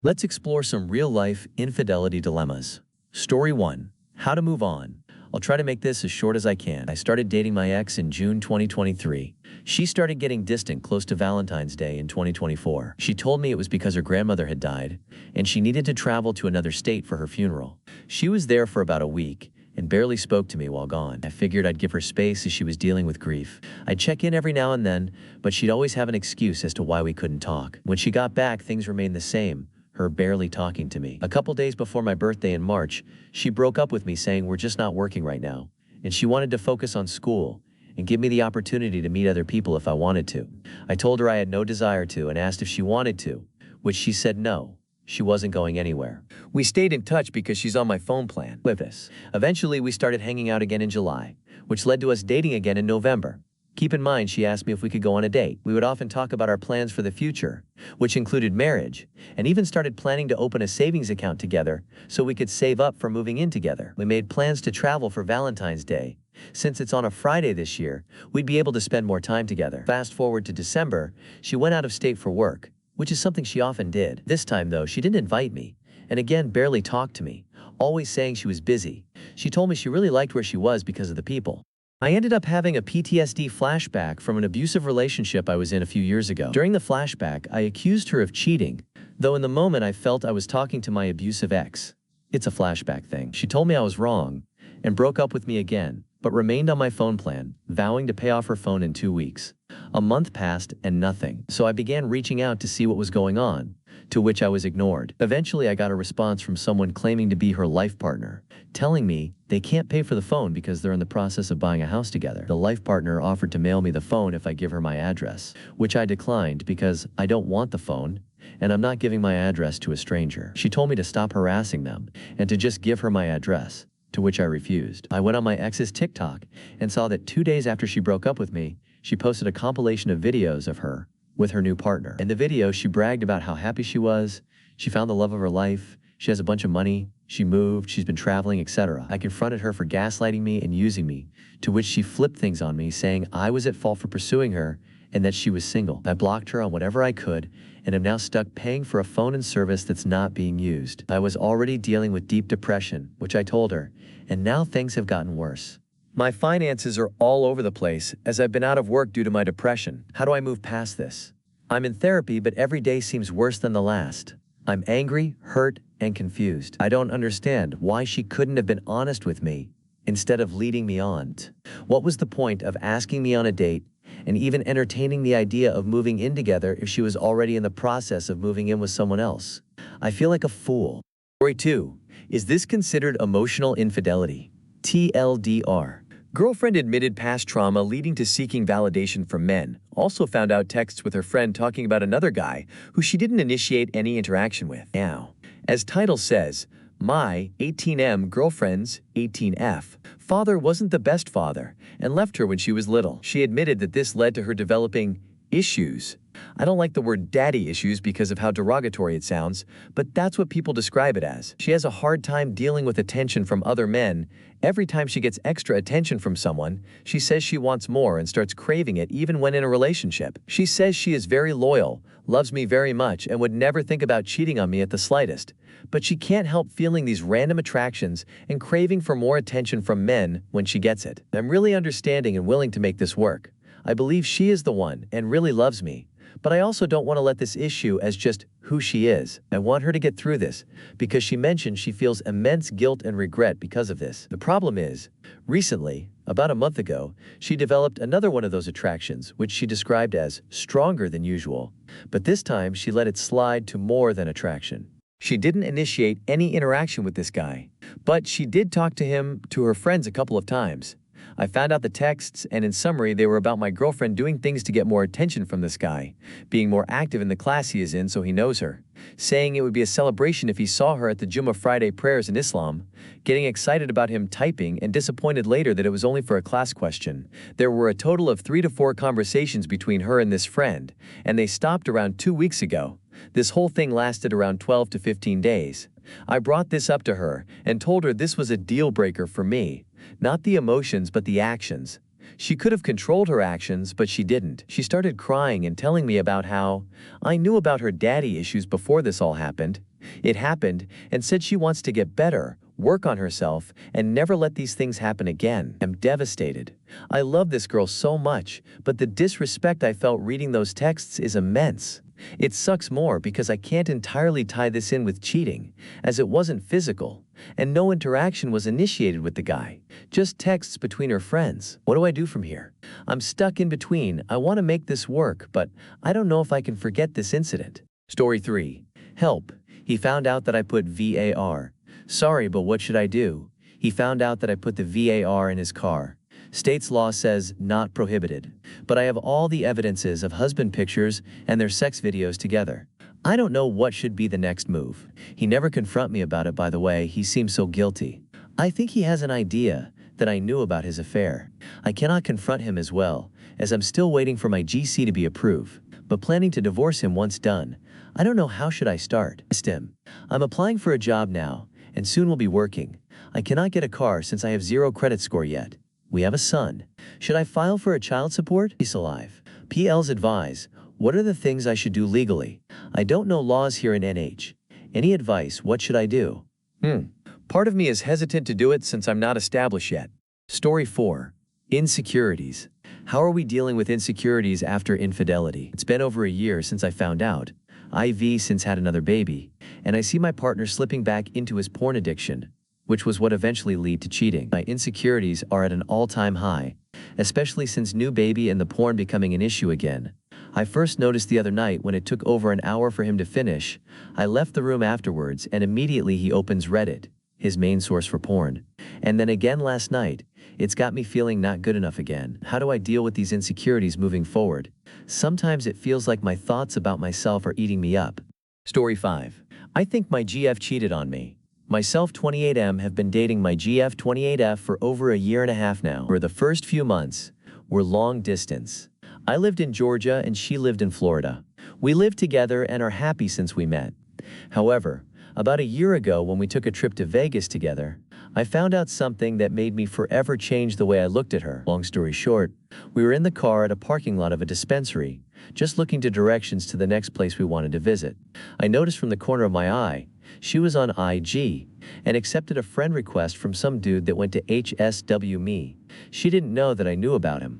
Let's explore some real-life infidelity dilemmas. Story 1. How to move on. I'll try to make this as short as I can. I started dating my ex in June 2023. She started getting distant close to Valentine's Day in 2024. She told me it was because her grandmother had died, and she needed to travel to another state for her funeral. She was there for about a week, and barely spoke to me while gone. I figured I'd give her space as she was dealing with grief. I'd check in every now and then, but she'd always have an excuse as to why we couldn't talk. When she got back, things remained the same. Her barely talking to me. A couple days before my birthday in March, she broke up with me saying we're just not working right now, and she wanted to focus on school and give me the opportunity to meet other people if I wanted to. I told her I had no desire to and asked if she wanted to, which she said no. She wasn't going anywhere. We stayed in touch because she's on my phone plan. With this. Eventually, we started hanging out again in July, which led to us dating again in November. Keep in mind, she asked me if we could go on a date. We would often talk about our plans for the future, which included marriage, and even started planning to open a savings account together so we could save up for moving in together. We made plans to travel for Valentine's Day. Since it's on a Friday this year, we'd be able to spend more time together. Fast forward to December, she went out of state for work, which is something she often did. This time, though, she didn't invite me, and again barely talked to me, always saying she was busy. She told me she really liked where she was because of the people. I ended up having a PTSD flashback from an abusive relationship I was in a few years ago. During the flashback, I accused her of cheating, though in the moment I felt I was talking to my abusive ex. It's a flashback thing. She told me I was wrong and broke up with me again, but remained on my phone plan, vowing to pay off her phone in 2 weeks. A month passed and nothing, so I began reaching out to see what was going on, to which I was ignored. Eventually, I got a response from someone claiming to be her life partner, telling me they can't pay for the phone because they're in the process of buying a house together. The life partner offered to mail me the phone if I give her my address, which I declined because I don't want the phone, and I'm not giving my address to a stranger. She told me to stop harassing them and to just give her my address, to which I refused. I went on my ex's TikTok and saw that 2 days after she broke up with me, she posted a compilation of videos of her with her new partner. In the video, she bragged about how happy she was, she found the love of her life, she has a bunch of money, she moved, she's been traveling, etc. I confronted her for gaslighting me and using me, to which she flipped things on me, saying I was at fault for pursuing her and that she was single. I blocked her on whatever I could and am now stuck paying for a phone and service that's not being used. I was already dealing with deep depression, which I told her, and now things have gotten worse. My finances are all over the place as I've been out of work due to my depression. How do I move past this? I'm in therapy, but every day seems worse than the last. I'm angry, hurt, and confused. I don't understand why she couldn't have been honest with me instead of leading me on. What was the point of asking me on a date and even entertaining the idea of moving in together if she was already in the process of moving in with someone else? I feel like a fool. Story 2. Is this considered emotional infidelity? TLDR. Girlfriend admitted past trauma leading to seeking validation from men. Also found out texts with her friend talking about another guy who she didn't initiate any interaction with. Now, as title says, my 18M girlfriend's 18F father wasn't the best father and left her when she was little. She admitted that this led to her developing issues. I don't like the word daddy issues because of how derogatory it sounds, but that's what people describe it as. She has a hard time dealing with attention from other men. Every time she gets extra attention from someone, she says she wants more and starts craving it even when in a relationship. She says she is very loyal, loves me very much, and would never think about cheating on me at the slightest. But she can't help feeling these random attractions and craving for more attention from men when she gets it. I'm really understanding and willing to make this work. I believe she is the one and really loves me. But I also don't want to let this issue as just who she is. I want her to get through this because she mentioned she feels immense guilt and regret because of this. The problem is, recently, about a month ago, she developed another one of those attractions, which she described as stronger than usual. But this time, she let it slide to more than attraction. She didn't initiate any interaction with this guy, but she did talk to him to her friends a couple of times. I found out the texts, and in summary, they were about my girlfriend doing things to get more attention from this guy, being more active in the class he is in so he knows her, saying it would be a celebration if he saw her at the Jummah Friday prayers in Islam, getting excited about him typing and disappointed later that it was only for a class question. There were a total of 3 to 4 conversations between her and this friend, and they stopped around 2 weeks ago. This whole thing lasted around 12 to 15 days. I brought this up to her and told her this was a deal breaker for me. Not the emotions, but the actions. She could have controlled her actions, but she didn't. She started crying and telling me about how I knew about her daddy issues before this all happened, It happened and said she wants to get better, work on herself, and never let these things happen again. I'm devastated. I love this girl so much, but the disrespect I felt reading those texts is immense. It sucks more because I can't entirely tie this in with cheating, as it wasn't physical, and no interaction was initiated with the guy, just texts between her friends. What do I do from here? I'm stuck in between. I want to make this work, but I don't know if I can forget this incident. Story 3. Help. He found out that I put VAR. Sorry, but what should I do? He found out that I put the VAR in his car. State's law says not prohibited, but I have all the evidences of husband pictures and their sex videos together. I don't know what should be the next move. He never confront me about it, by the way. He seems so guilty. I think he has an idea that I knew about his affair. I cannot confront him as well, as I'm still waiting for my GC to be approved, but planning to divorce him once done. I don't know how should I start. Him. I'm applying for a job now, and soon will be working. I cannot get a car since I have 0 credit score yet. We have a son. Should I file for a child support? He's alive. PL's advise. What are the things I should do legally? I don't know laws here in NH. Any advice? What should I do? Part of me is hesitant to do it since I'm not established yet. Story 4. Insecurities. How are we dealing with insecurities after infidelity? It's been over a year since I found out. IV since had another baby, and I see my partner slipping back into his porn addiction, which was what eventually led to cheating. My insecurities are at an all-time high, especially since new baby and the porn becoming an issue again. I first noticed the other night when it took over an hour for him to finish. I left the room afterwards and immediately he opens Reddit, his main source for porn. And then again last night. It's got me feeling not good enough again. How do I deal with these insecurities moving forward? Sometimes it feels like my thoughts about myself are eating me up. Story 5. I think my GF cheated on me. Myself 28M have been dating my GF 28F for over a year and a half now. For the first few months, we're long distance. I lived in Georgia and she lived in Florida. We lived together and are happy since we met. However, about a year ago when we took a trip to Vegas together, I found out something that made me forever change the way I looked at her. Long story short, we were in the car at a parking lot of a dispensary, just looking to directions to the next place we wanted to visit. I noticed from the corner of my eye, she was on IG, and accepted a friend request from some dude that went to HSW me. She didn't know that I knew about him.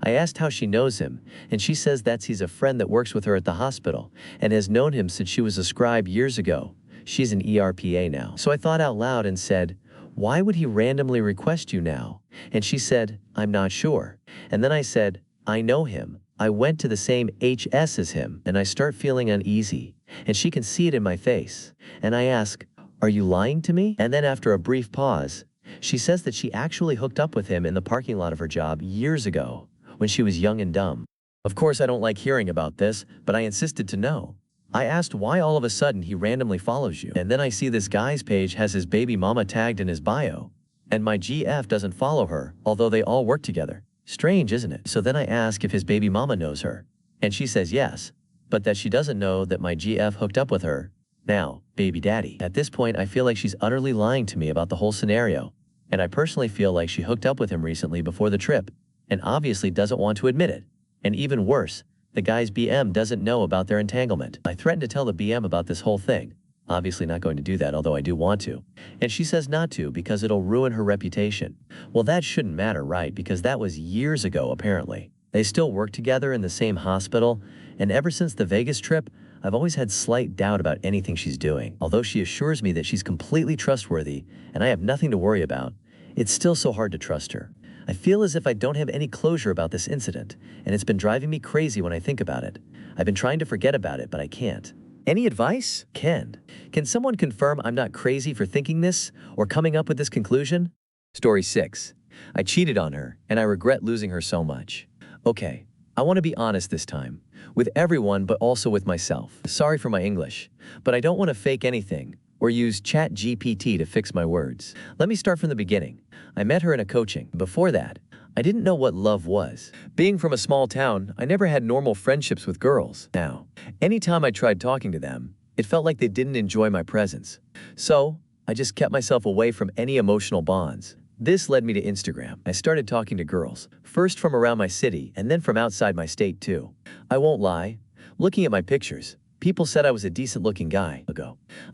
I asked how she knows him, and she says he's a friend that works with her at the hospital, and has known him since she was a scribe years ago. She's an ERPA now. So I thought out loud and said, why would he randomly request you now? And she said, I'm not sure. And then I said, I know him. I went to the same HS as him, and I start feeling uneasy. And she can see it in my face. And I ask, are you lying to me? And then after a brief pause, she says that she actually hooked up with him in the parking lot of her job years ago, when she was young and dumb. Of course, I don't like hearing about this, but I insisted to know. I asked why all of a sudden he randomly follows you. And then I see this guy's page has his baby mama tagged in his bio. And my GF doesn't follow her, although they all work together. Strange, isn't it? So then I ask if his baby mama knows her. And she says yes, but that she doesn't know that my GF hooked up with her. Now, baby daddy. At this point, I feel like she's utterly lying to me about the whole scenario. And I personally feel like she hooked up with him recently before the trip, and obviously doesn't want to admit it. And even worse, the guy's BM doesn't know about their entanglement. I threatened to tell the BM about this whole thing. Obviously not going to do that, although I do want to. And she says not to because it'll ruin her reputation. Well, that shouldn't matter, right? Because that was years ago, apparently. They still work together in the same hospital, and ever since the Vegas trip, I've always had slight doubt about anything she's doing. Although she assures me that she's completely trustworthy and I have nothing to worry about, it's still so hard to trust her. I feel as if I don't have any closure about this incident, and it's been driving me crazy when I think about it. I've been trying to forget about it, but I can't. Any advice? Can someone confirm I'm not crazy for thinking this or coming up with this conclusion? Story 6. I cheated on her, and I regret losing her so much. Okay, I want to be honest this time. With everyone, but also with myself. Sorry for my English, but I don't want to fake anything or use ChatGPT to fix my words. Let me start from the beginning. I met her in a coaching. Before that, I didn't know what love was. Being from a small town, I never had normal friendships with girls. Now, anytime I tried talking to them, it felt like they didn't enjoy my presence. So, I just kept myself away from any emotional bonds. This led me to Instagram. I started talking to girls, first from around my city and then from outside my state too. I won't lie, looking at my pictures, People said I was a decent-looking guy.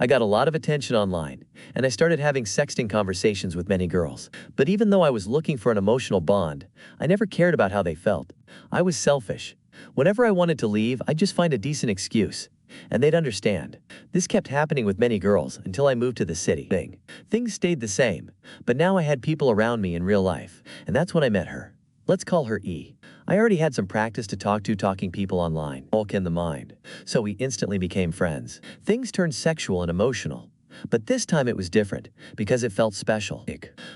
I got a lot of attention online, and I started having sexting conversations with many girls. But even though I was looking for an emotional bond, I never cared about how they felt. I was selfish. Whenever I wanted to leave, I'd just find a decent excuse, and they'd understand. This kept happening with many girls until I moved to the city. Things stayed the same, but now I had people around me in real life, and that's when I met her. Let's call her E. I already had some practice to talking people online, bulk in the mind, so we instantly became friends. Things turned sexual and emotional, but this time it was different because it felt special.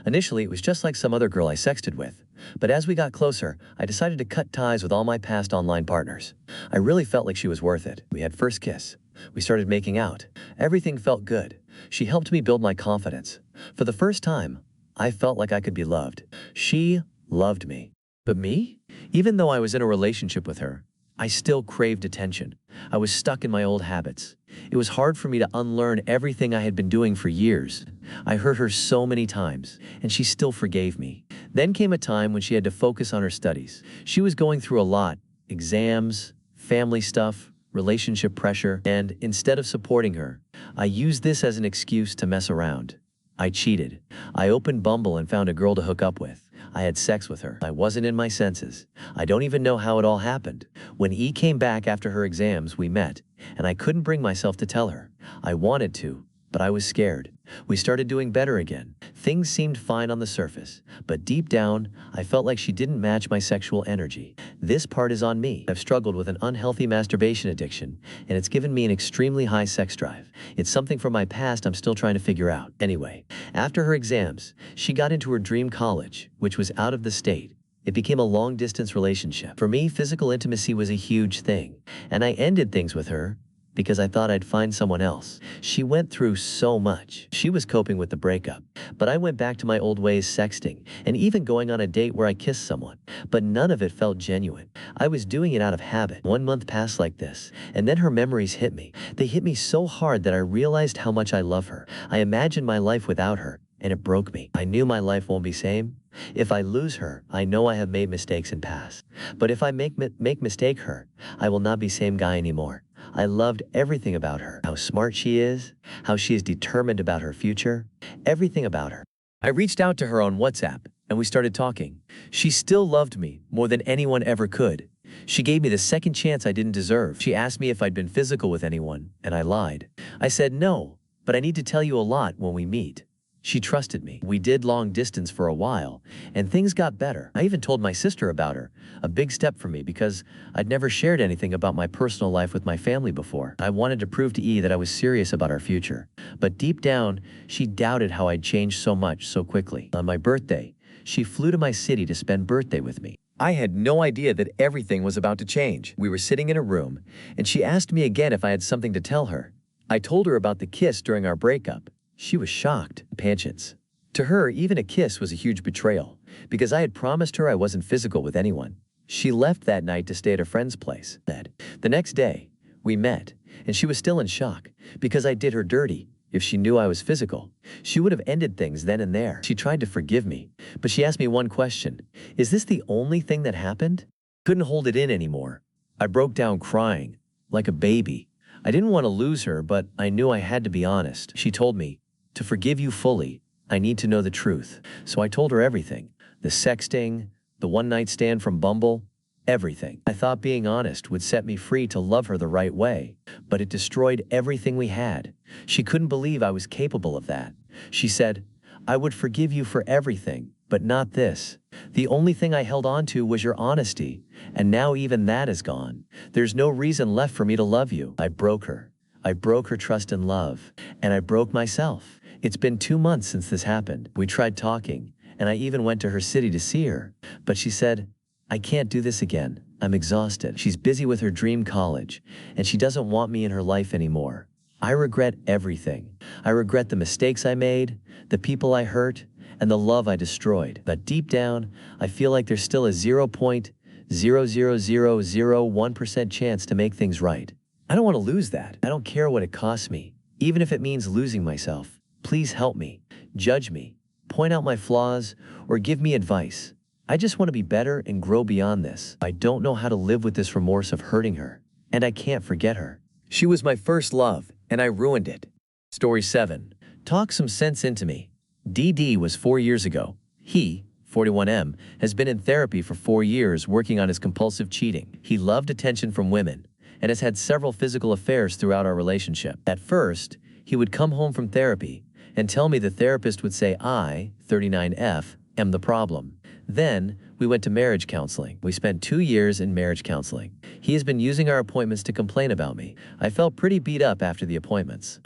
Initially, it was just like some other girl I sexted with, but as we got closer, I decided to cut ties with all my past online partners. I really felt like she was worth it. We had first kiss. We started making out. Everything felt good. She helped me build my confidence. For the first time, I felt like I could be loved. She loved me. But me? Even though I was in a relationship with her, I still craved attention. I was stuck in my old habits. It was hard for me to unlearn everything I had been doing for years. I hurt her so many times, and she still forgave me. Then came a time when she had to focus on her studies. She was going through a lot: exams, family stuff, relationship pressure, and instead of supporting her, I used this as an excuse to mess around. I cheated. I opened Bumble and found a girl to hook up with. I had sex with her. I wasn't in my senses. I don't even know how it all happened. When E came back after her exams, we met, and I couldn't bring myself to tell her. I wanted to, but I was scared. We started doing better again. Things seemed fine on the surface, but deep down, I felt like she didn't match my sexual energy. This part is on me. I've struggled with an unhealthy masturbation addiction, and it's given me an extremely high sex drive. It's something from my past I'm still trying to figure out. Anyway, after her exams, she got into her dream college, which was out of the state. It became a long-distance relationship. For me, physical intimacy was a huge thing, and I ended things with her because I thought I'd find someone else. She went through so much. She was coping with the breakup, but I went back to my old ways, sexting, and even going on a date where I kissed someone, but none of it felt genuine. I was doing it out of habit. 1 month passed like this, and then her memories hit me. They hit me so hard that I realized how much I love her. I imagined my life without her, and it broke me. I knew my life won't be same. If I lose her, I know I have made mistakes in past. But if I make mistake her, I will not be same guy anymore. I loved everything about her. How smart she is, how she is determined about her future, everything about her. I reached out to her on WhatsApp, and we started talking. She still loved me more than anyone ever could. She gave me the second chance I didn't deserve. She asked me if I'd been physical with anyone, and I lied. I said no, but I need to tell you a lot when we meet. She trusted me. We did long distance for a while, and things got better. I even told my sister about her, a big step for me because I'd never shared anything about my personal life with my family before. I wanted to prove to E that I was serious about our future, but deep down, she doubted how I'd changed so much so quickly. On my birthday, she flew to my city to spend birthday with me. I had no idea that everything was about to change. We were sitting in a room, and she asked me again if I had something to tell her. I told her about the kiss during our breakup. She was shocked. Patience. To her, even a kiss was a huge betrayal, because I had promised her I wasn't physical with anyone. She left that night to stay at a friend's place. The next day, we met, and she was still in shock, because I did her dirty. If she knew I was physical, she would have ended things then and there. She tried to forgive me, but she asked me one question. Is this the only thing that happened? Couldn't hold it in anymore. I broke down crying, like a baby. I didn't want to lose her, but I knew I had to be honest. She told me, to forgive you fully, I need to know the truth. So I told her everything. The sexting, the one-night stand from Bumble, everything. I thought being honest would set me free to love her the right way, but it destroyed everything we had. She couldn't believe I was capable of that. She said, I would forgive you for everything, but not this. The only thing I held on to was your honesty, and now even that is gone. There's no reason left for me to love you. I broke her. I broke her trust and love, and I broke myself. It's been 2 months since this happened. We tried talking, and I even went to her city to see her, but she said, I can't do this again. I'm exhausted. She's busy with her dream college, and she doesn't want me in her life anymore. I regret everything. I regret the mistakes I made, the people I hurt, and the love I destroyed. But deep down, I feel like there's still a 0.00001% chance to make things right. I don't want to lose that. I don't care what it costs me, even if it means losing myself. Please help me, judge me, point out my flaws, or give me advice. I just want to be better and grow beyond this. I don't know how to live with this remorse of hurting her, and I can't forget her. She was my first love, and I ruined it. Story 7. Talk some sense into me. DD was 4 years ago. He, 41M, has been in therapy for 4 years working on his compulsive cheating. He loved attention from women and has had several physical affairs throughout our relationship. At first, he would come home from therapy and tell me the therapist would say I, 39F, am the problem. Then, we went to marriage counseling. We spent 2 years in marriage counseling. He has been using our appointments to complain about me. I felt pretty beat up after the appointments.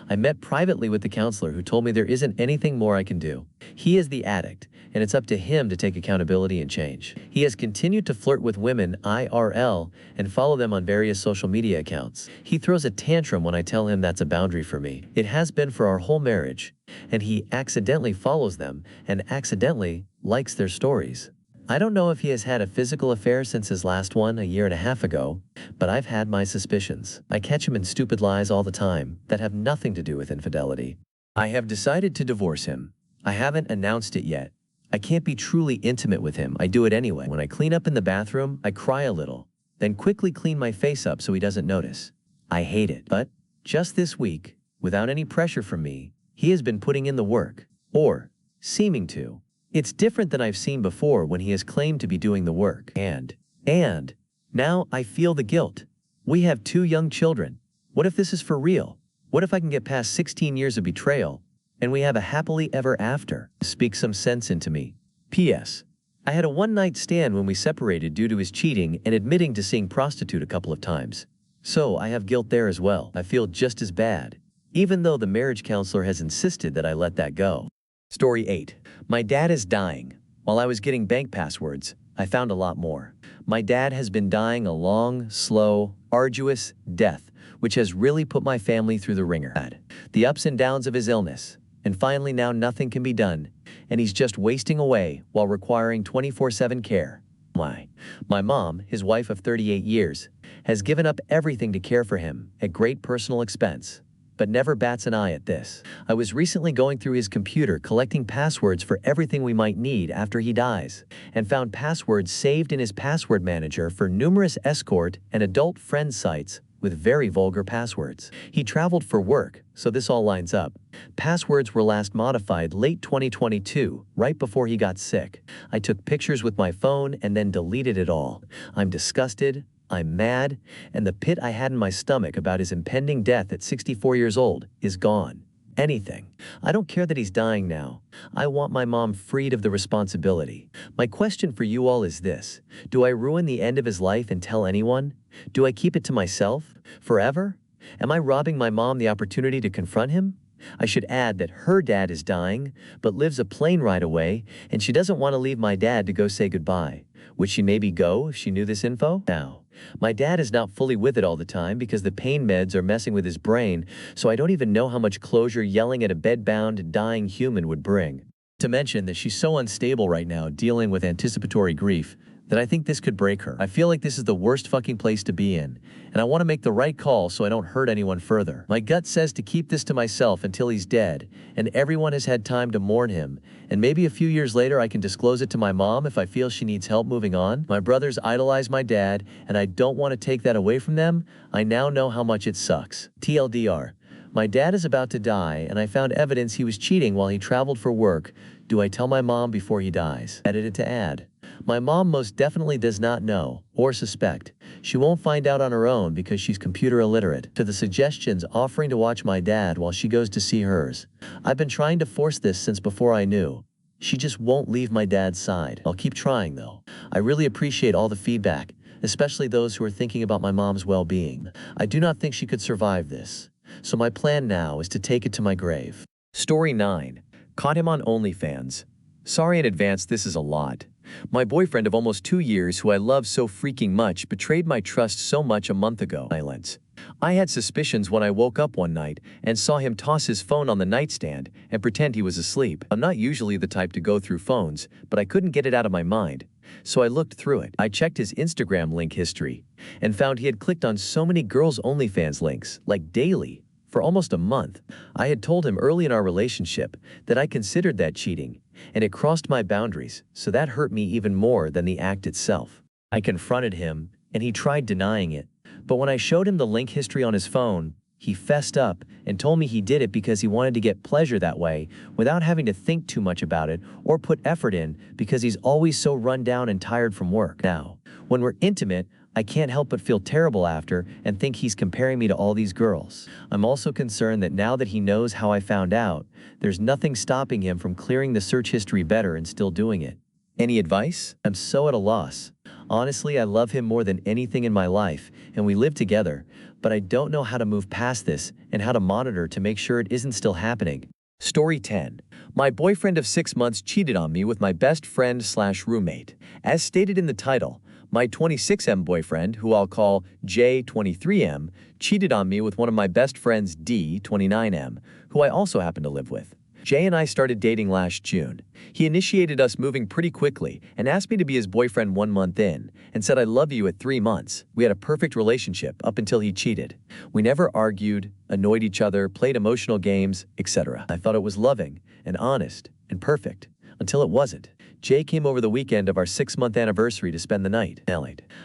I met privately with the counselor who told me there isn't anything more I can do. He is the addict, and it's up to him to take accountability and change. He has continued to flirt with women IRL and follow them on various social media accounts. He throws a tantrum when I tell him that's a boundary for me. It has been for our whole marriage, and he accidentally follows them and accidentally likes their stories. I don't know if he has had a physical affair since his last one a year and a half ago, but I've had my suspicions. I catch him in stupid lies all the time that have nothing to do with infidelity. I have decided to divorce him. I haven't announced it yet. I can't be truly intimate with him. I do it anyway. When I clean up in the bathroom, I cry a little, then quickly clean my face up so he doesn't notice. I hate it. But just this week, without any pressure from me, he has been putting in the work, or seeming to. It's different than I've seen before when he has claimed to be doing the work. And now I feel the guilt. We have 2 young children. What if this is for real? What if I can get past 16 years of betrayal and we have a happily ever after? Speak some sense into me. P.S. I had a one-night stand when we separated due to his cheating and admitting to seeing prostitute a couple of times. So I have guilt there as well. I feel just as bad, even though the marriage counselor has insisted that I let that go. Story 8. My dad is dying. While I was getting bank passwords, I found a lot more. My dad has been dying a long, slow, arduous death, which has really put my family through the ringer. The ups and downs of his illness, and finally now nothing can be done, and he's just wasting away while requiring 24/7 care. My mom, his wife of 38 years, has given up everything to care for him at great personal expense, but never bats an eye at this. I was recently going through his computer collecting passwords for everything we might need after he dies, and found passwords saved in his password manager for numerous escort and adult friend sites with very vulgar passwords. He traveled for work, so this all lines up. Passwords were last modified late 2022, right before he got sick. I took pictures with my phone and then deleted it all. I'm disgusted, I'm mad, and the pit I had in my stomach about his impending death at 64 years old is gone. Anything. I don't care that he's dying now. I want my mom freed of the responsibility. My question for you all is this: do I ruin the end of his life and tell anyone? Do I keep it to myself? Forever? Am I robbing my mom the opportunity to confront him? I should add that her dad is dying, but lives a plane ride away, and she doesn't want to leave my dad to go say goodbye. Would she maybe go if she knew this info? Now, my dad is not fully with it all the time because the pain meds are messing with his brain, so I don't even know how much closure yelling at a bed-bound, dying human would bring. To mention that she's so unstable right now dealing with anticipatory grief that I think this could break her. I feel like this is the worst fucking place to be in, and I want to make the right call so I don't hurt anyone further. My gut says to keep this to myself until he's dead, and everyone has had time to mourn him, and maybe a few years later I can disclose it to my mom if I feel she needs help moving on. My brothers idolize my dad, and I don't want to take that away from them. I now know how much it sucks. TLDR. My dad is about to die, and I found evidence he was cheating while he traveled for work. Do I tell my mom before he dies? Edited to add. My mom most definitely does not know, or suspect. She won't find out on her own because she's computer illiterate. To the suggestions offering to watch my dad while she goes to see hers. I've been trying to force this since before I knew. She just won't leave my dad's side. I'll keep trying though. I really appreciate all the feedback, especially those who are thinking about my mom's well-being. I do not think she could survive this. So my plan now is to take it to my grave. Story 9. Caught him on OnlyFans. Sorry in advance, this is a lot. My boyfriend of almost 2 years, who I love so freaking much, betrayed my trust so much a month ago. Silence. I had suspicions when I woke up one night and saw him toss his phone on the nightstand and pretend he was asleep. I'm not usually the type to go through phones, but I couldn't get it out of my mind. So I looked through it. I checked his Instagram link history and found he had clicked on so many girls' OnlyFans links, like daily, for almost a month. I had told him early in our relationship that I considered that cheating, and it crossed my boundaries, so that hurt me even more than the act itself. I confronted him, and he tried denying it, But when I showed him the link history on his phone, he fessed up and told me he did it because he wanted to get pleasure that way without having to think too much about it or put effort in because he's always so run down and tired from work. Now, when we're intimate, I can't help but feel terrible after and think he's comparing me to all these girls. I'm also concerned that now that he knows how I found out, there's nothing stopping him from clearing the search history better and still doing it. Any advice? I'm so at a loss. Honestly, I love him more than anything in my life, and we live together, but I don't know how to move past this and how to monitor to make sure it isn't still happening. Story 10. My boyfriend of 6 months cheated on me with my best friend/roommate. As stated in the title, my 26M boyfriend, who I'll call J23M, cheated on me with one of my best friends D29M, who I also happen to live with. Jay and I started dating last June. He initiated us moving pretty quickly and asked me to be his boyfriend 1 month in and said I love you at 3 months. We had a perfect relationship up until he cheated. We never argued, annoyed each other, played emotional games, etc. I thought it was loving and honest and perfect until it wasn't. Jay came over the weekend of our 6-month anniversary to spend the night.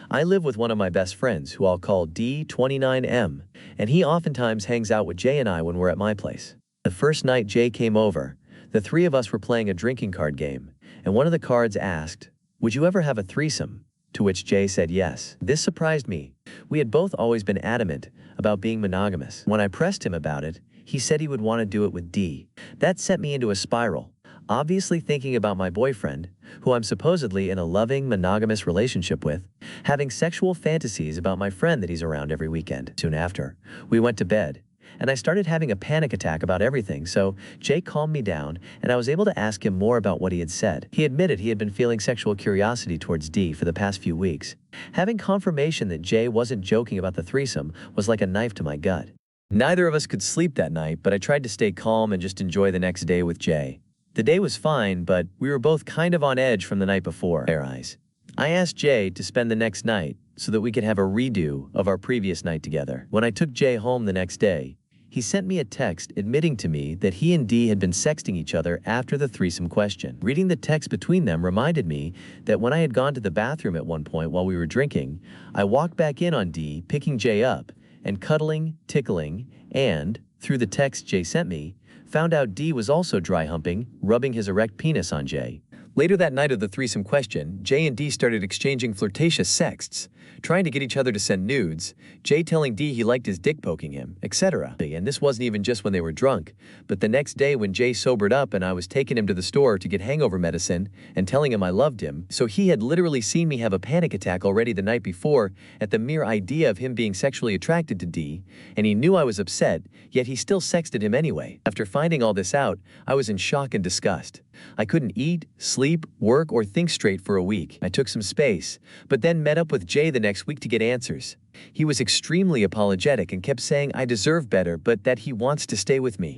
I live with one of my best friends who I'll call D29M, and he oftentimes hangs out with Jay and I when we're at my place. The first night Jay came over, the three of us were playing a drinking card game, and one of the cards asked, "Would you ever have a threesome?" To which Jay said yes. This surprised me. We had both always been adamant about being monogamous. When I pressed him about it, he said he would want to do it with D. That sent me into a spiral, obviously thinking about my boyfriend, who I'm supposedly in a loving, monogamous relationship with, having sexual fantasies about my friend that he's around every weekend. Soon after, we went to bed, and I started having a panic attack about everything, so Jay calmed me down and I was able to ask him more about what he had said. He admitted he had been feeling sexual curiosity towards D for the past few weeks. Having confirmation that Jay wasn't joking about the threesome was like a knife to my gut. Neither of us could sleep that night, but I tried to stay calm and just enjoy the next day with Jay. The day was fine, but we were both kind of on edge from the night before. I asked Jay to spend the next night so that we could have a redo of our previous night together. When I took Jay home the next day, he sent me a text admitting to me that he and D had been sexting each other after the threesome question. Reading the text between them reminded me that when I had gone to the bathroom at one point while we were drinking, I walked back in on D, picking Jay up, and cuddling, tickling, and, through the text Jay sent me, found out D was also dry humping, rubbing his erect penis on Jay. Later that night of the threesome question, Jay and D started exchanging flirtatious sexts, trying to get each other to send nudes, Jay telling D he liked his dick poking him, etc. And this wasn't even just when they were drunk, but the next day when Jay sobered up and I was taking him to the store to get hangover medicine and telling him I loved him, so he had literally seen me have a panic attack already the night before at the mere idea of him being sexually attracted to D, and he knew I was upset, yet he still sexted him anyway. After finding all this out, I was in shock and disgust. I couldn't eat, sleep, work, or think straight for a week. I took some space, but then met up with Jay the next week to get answers. He was extremely apologetic and kept saying I deserve better but that he wants to stay with me.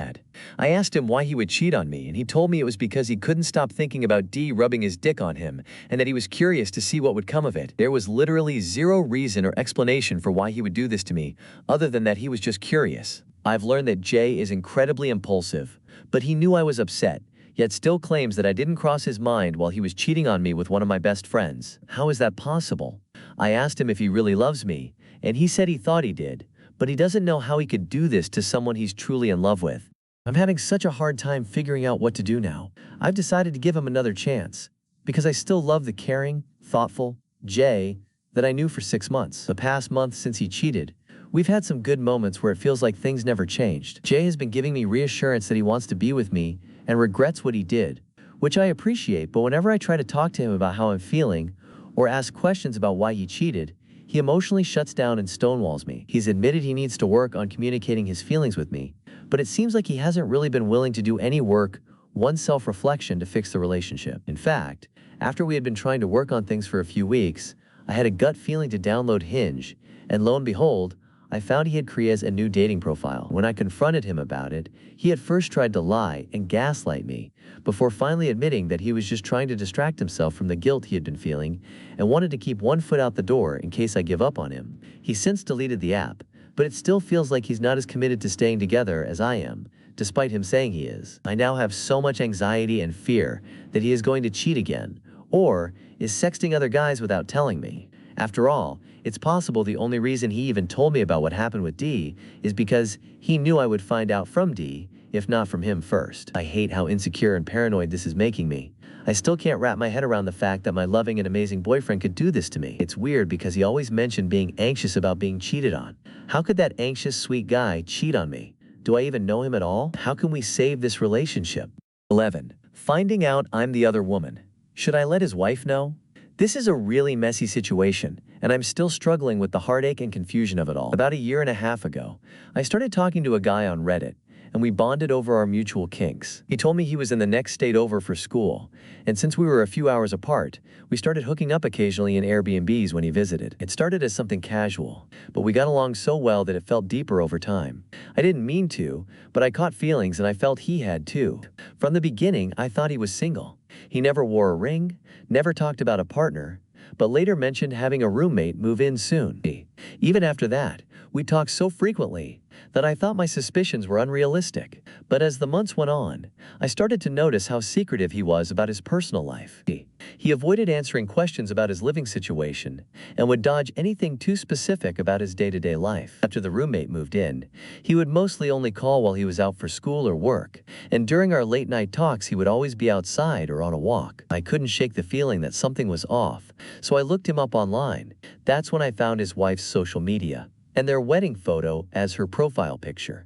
I asked him why he would cheat on me, and he told me it was because he couldn't stop thinking about D rubbing his dick on him and that he was curious to see what would come of it. There was literally zero reason or explanation for why he would do this to me, other than that he was just curious. I've learned that Jay is incredibly impulsive, but he knew I was upset, yet still claims that I didn't cross his mind while he was cheating on me with one of my best friends. How is that possible? I asked him if he really loves me, and he said he thought he did, but he doesn't know how he could do this to someone he's truly in love with. I'm having such a hard time figuring out what to do now. I've decided to give him another chance, because I still love the caring, thoughtful Jay that I knew for 6 months. The past month since he cheated, we've had some good moments where it feels like things never changed. Jay has been giving me reassurance that he wants to be with me and regrets what he did, which I appreciate, but whenever I try to talk to him about how I'm feeling or ask questions about why he cheated, he emotionally shuts down and stonewalls me. He's admitted he needs to work on communicating his feelings with me, but it seems like he hasn't really been willing to do any work, one self-reflection to fix the relationship. In fact, after we had been trying to work on things for a few weeks, I had a gut feeling to download Hinge, and lo and behold, I found he had created a new dating profile. When I confronted him about it, he at first tried to lie and gaslight me, before finally admitting that he was just trying to distract himself from the guilt he had been feeling and wanted to keep one foot out the door in case I give up on him. He's since deleted the app, but it still feels like he's not as committed to staying together as I am, despite him saying he is. I now have so much anxiety and fear that he is going to cheat again, or is sexting other guys without telling me. After all, it's possible the only reason he even told me about what happened with D is because he knew I would find out from D, if not from him first. I hate how insecure and paranoid this is making me. I still can't wrap my head around the fact that my loving and amazing boyfriend could do this to me. It's weird because he always mentioned being anxious about being cheated on. How could that anxious, sweet guy cheat on me? Do I even know him at all? How can we save this relationship? 11. Finding out I'm the other woman. Should I let his wife know? This is a really messy situation, and I'm still struggling with the heartache and confusion of it all. About a year and a half ago, I started talking to a guy on Reddit, and we bonded over our mutual kinks. He told me he was in the next state over for school, and since we were a few hours apart, we started hooking up occasionally in Airbnbs when he visited. It started as something casual, but we got along so well that it felt deeper over time. I didn't mean to, but I caught feelings and I felt he had too. From the beginning, I thought he was single. He never wore a ring, never talked about a partner, but later mentioned having a roommate move in soon. Even after that, we talked so frequently that I thought my suspicions were unrealistic. But as the months went on, I started to notice how secretive he was about his personal life. He avoided answering questions about his living situation and would dodge anything too specific about his day-to-day life. After the roommate moved in, he would mostly only call while he was out for school or work, and during our late-night talks he would always be outside or on a walk. I couldn't shake the feeling that something was off, so I looked him up online. That's when I found his wife's social media and their wedding photo as her profile picture.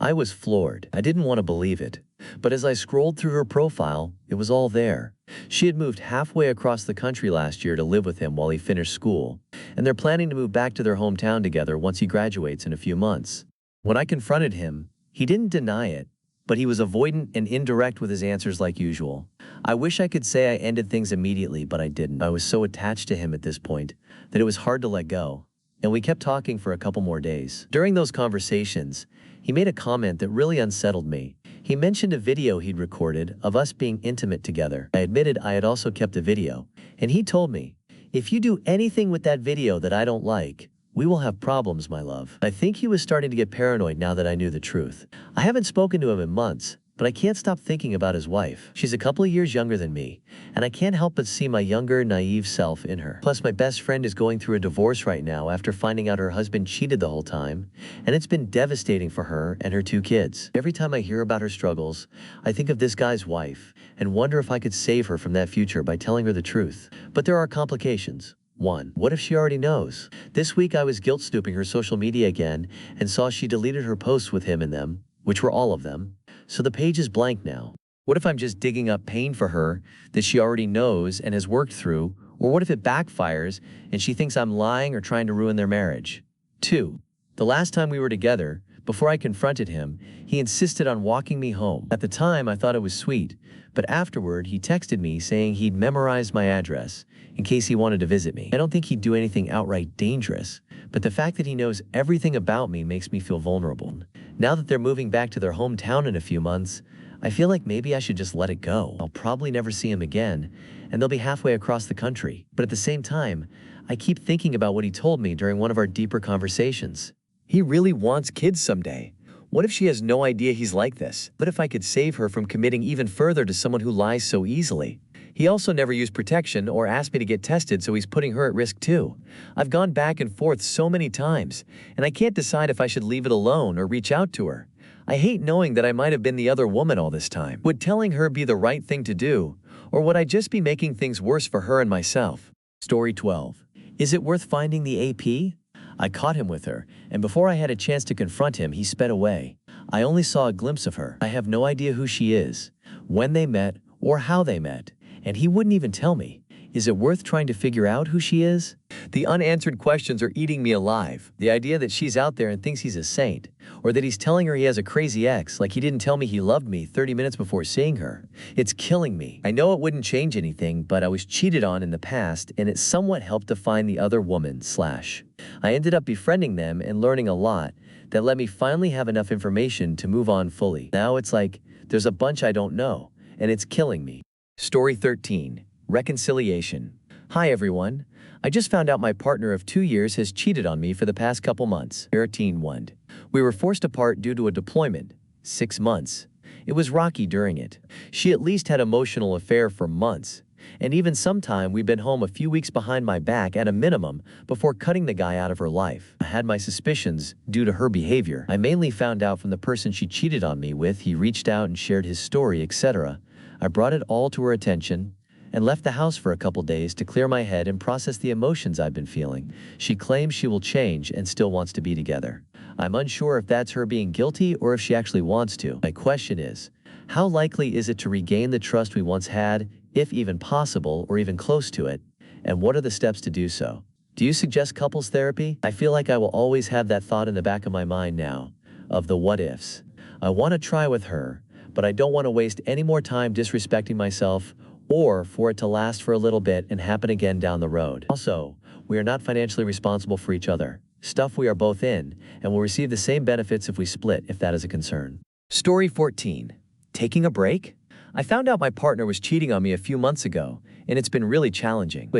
I was floored. I didn't want to believe it. But as I scrolled through her profile, it was all there. She had moved halfway across the country last year to live with him while he finished school, and they're planning to move back to their hometown together once he graduates in a few months. When I confronted him, he didn't deny it, but he was avoidant and indirect with his answers like usual. I wish I could say I ended things immediately, but I didn't. I was so attached to him at this point that it was hard to let go, and we kept talking for a couple more days. During those conversations, he made a comment that really unsettled me. He mentioned a video he'd recorded of us being intimate together. I admitted I had also kept the video, and he told me, "If you do anything with that video that I don't like, we will have problems, my love." I think he was starting to get paranoid now that I knew the truth. I haven't spoken to him in months, but I can't stop thinking about his wife. She's a couple of years younger than me, and I can't help but see my younger, naive self in her. Plus, my best friend is going through a divorce right now after finding out her husband cheated the whole time, and it's been devastating for her and her 2 kids. Every time I hear about her struggles, I think of this guy's wife and wonder if I could save her from that future by telling her the truth. But there are complications. 1. What if she already knows? This week I was guilt-snooping her social media again and saw she deleted her posts with him in them, which were all of them. So the page is blank now. What if I'm just digging up pain for her that she already knows and has worked through? Or what if it backfires and she thinks I'm lying or trying to ruin their marriage? 2. The last time we were together, before I confronted him, he insisted on walking me home. At the time, I thought it was sweet, but afterward, he texted me saying he'd memorized my address in case he wanted to visit me. I don't think he'd do anything outright dangerous, but the fact that he knows everything about me makes me feel vulnerable. Now that they're moving back to their hometown in a few months, I feel like maybe I should just let it go. I'll probably never see him again, and they'll be halfway across the country. But at the same time, I keep thinking about what he told me during one of our deeper conversations. He really wants kids someday. What if she has no idea he's like this? What if I could save her from committing even further to someone who lies so easily? He also never used protection or asked me to get tested, so he's putting her at risk too. I've gone back and forth so many times, and I can't decide if I should leave it alone or reach out to her. I hate knowing that I might have been the other woman all this time. Would telling her be the right thing to do, or would I just be making things worse for her and myself? Story 12. Is it worth finding the AP? I caught him with her, and before I had a chance to confront him, he sped away. I only saw a glimpse of her. I have no idea who she is, when they met, or how they met, and he wouldn't even tell me. Is it worth trying to figure out who she is? The unanswered questions are eating me alive. The idea that she's out there and thinks he's a saint, or that he's telling her he has a crazy ex like he didn't tell me he loved me 30 minutes before seeing her. It's killing me. I know it wouldn't change anything, but I was cheated on in the past, and it somewhat helped to find the other woman / I ended up befriending them and learning a lot that let me finally have enough information to move on fully. Now it's like there's a bunch I don't know, and it's killing me. Story 13. Reconciliation. Hi everyone. I just found out my partner of 2 years has cheated on me for the past couple months. 13-1. We were forced apart due to a deployment. 6 months. It was rocky during it. She at least had emotional affair for months. And even sometime we've been home a few weeks behind my back at a minimum before cutting the guy out of her life. I had my suspicions due to her behavior. I mainly found out from the person she cheated on me with. He reached out and shared his story, etc. I brought it all to her attention and left the house for a couple days to clear my head and process the emotions I've been feeling. She claims she will change and still wants to be together. I'm unsure if that's her being guilty or if she actually wants to. My question is, how likely is it to regain the trust we once had, if even possible or even close to it? And what are the steps to do so? Do you suggest couples therapy? I feel like I will always have that thought in the back of my mind now, of the what ifs. I want to try with her, but I don't want to waste any more time disrespecting myself or for it to last for a little bit and happen again down the road. Also, we are not financially responsible for each other. Stuff we are both in, and will receive the same benefits if we split, if that is a concern. Story 14. Taking a break? I found out my partner was cheating on me a few months ago, and it's been really challenging.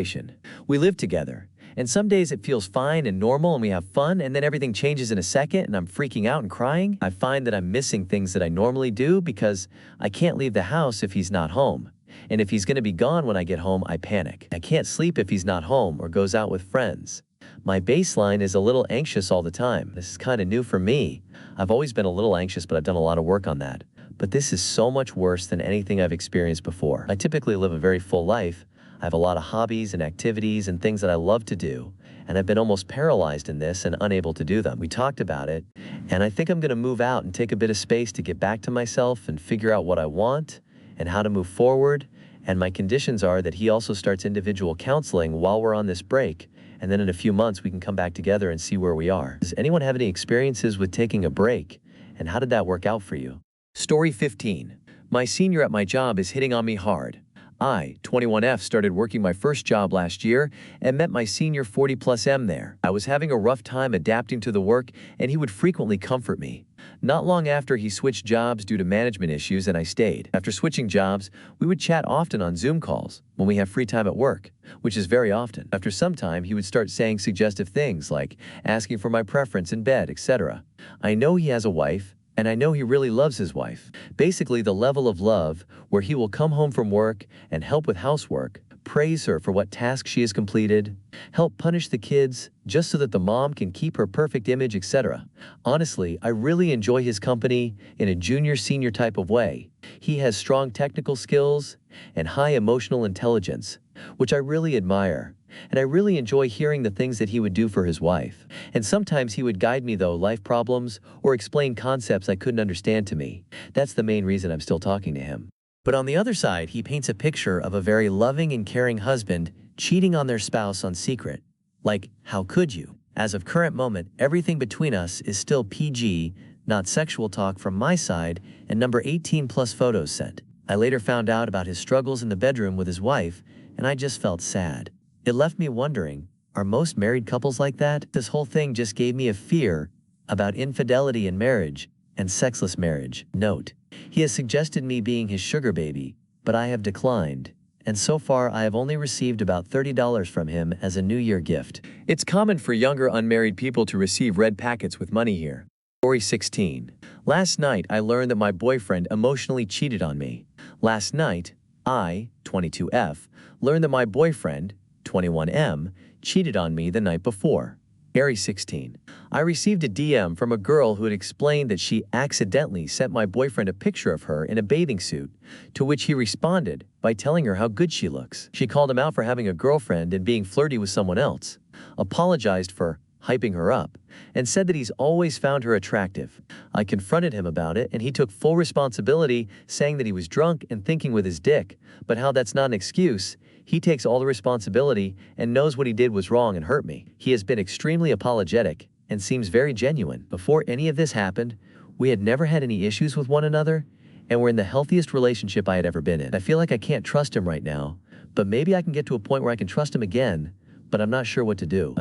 We live together, and some days it feels fine and normal and we have fun, and then everything changes in a second and I'm freaking out and crying. I find that I'm missing things that I normally do because I can't leave the house if he's not home. And if he's going to be gone when I get home, I panic. I can't sleep if he's not home or goes out with friends. My baseline is a little anxious all the time. This is kind of new for me. I've always been a little anxious, but I've done a lot of work on that. But this is so much worse than anything I've experienced before. I typically live a very full life. I have a lot of hobbies and activities and things that I love to do, and I've been almost paralyzed in this and unable to do them. We talked about it, and I think I'm going to move out and take a bit of space to get back to myself and figure out what I want and how to move forward. And my conditions are that he also starts individual counseling while we're on this break, and then in a few months we can come back together and see where we are. Does anyone have any experiences with taking a break, and how did that work out for you? Story 15. My senior at my job is hitting on me hard. I, 21F, started working my first job last year and met my senior 40+ M there. I was having a rough time adapting to the work, and he would frequently comfort me. Not long after, he switched jobs due to management issues, and I stayed. After switching jobs, we would chat often on Zoom calls when we have free time at work, which is very often. After some time, he would start saying suggestive things like asking for my preference in bed, etc. I know he has a wife, and I know he really loves his wife. Basically, the level of love where he will come home from work and help with housework, praise her for what task she has completed, help punish the kids just so that the mom can keep her perfect image, etc. Honestly, I really enjoy his company in a junior-senior type of way. He has strong technical skills and high emotional intelligence, which I really admire. And I really enjoy hearing the things that he would do for his wife. And sometimes he would guide me though life problems or explain concepts I couldn't understand to me. That's the main reason I'm still talking to him. But on the other side, he paints a picture of a very loving and caring husband cheating on their spouse on secret. Like, how could you? As of current moment, everything between us is still PG, not sexual talk from my side, and number 18+ photos sent. I later found out about his struggles in the bedroom with his wife, and I just felt sad. It left me wondering, are most married couples like that? This whole thing just gave me a fear about infidelity in marriage and sexless marriage. Note, he has suggested me being his sugar baby, but I have declined, and so far I have only received about $30 from him as a New Year gift. It's common for younger unmarried people to receive red packets with money here. Story 16. Last night I learned that my boyfriend emotionally cheated on me. Last night, I, 22F, learned that my boyfriend, 21M, cheated on me the night before. Aries 16. I received a DM from a girl who had explained that she accidentally sent my boyfriend a picture of her in a bathing suit, to which he responded by telling her how good she looks. She called him out for having a girlfriend and being flirty with someone else, apologized for hyping her up, and said that he's always found her attractive. I confronted him about it, and he took full responsibility, saying that he was drunk and thinking with his dick, but how that's not an excuse. He takes all the responsibility and knows what he did was wrong and hurt me. He has been extremely apologetic and seems very genuine. Before any of this happened, we had never had any issues with one another, and we're in the healthiest relationship I had ever been in. I feel like I can't trust him right now, but maybe I can get to a point where I can trust him again, but I'm not sure what to do.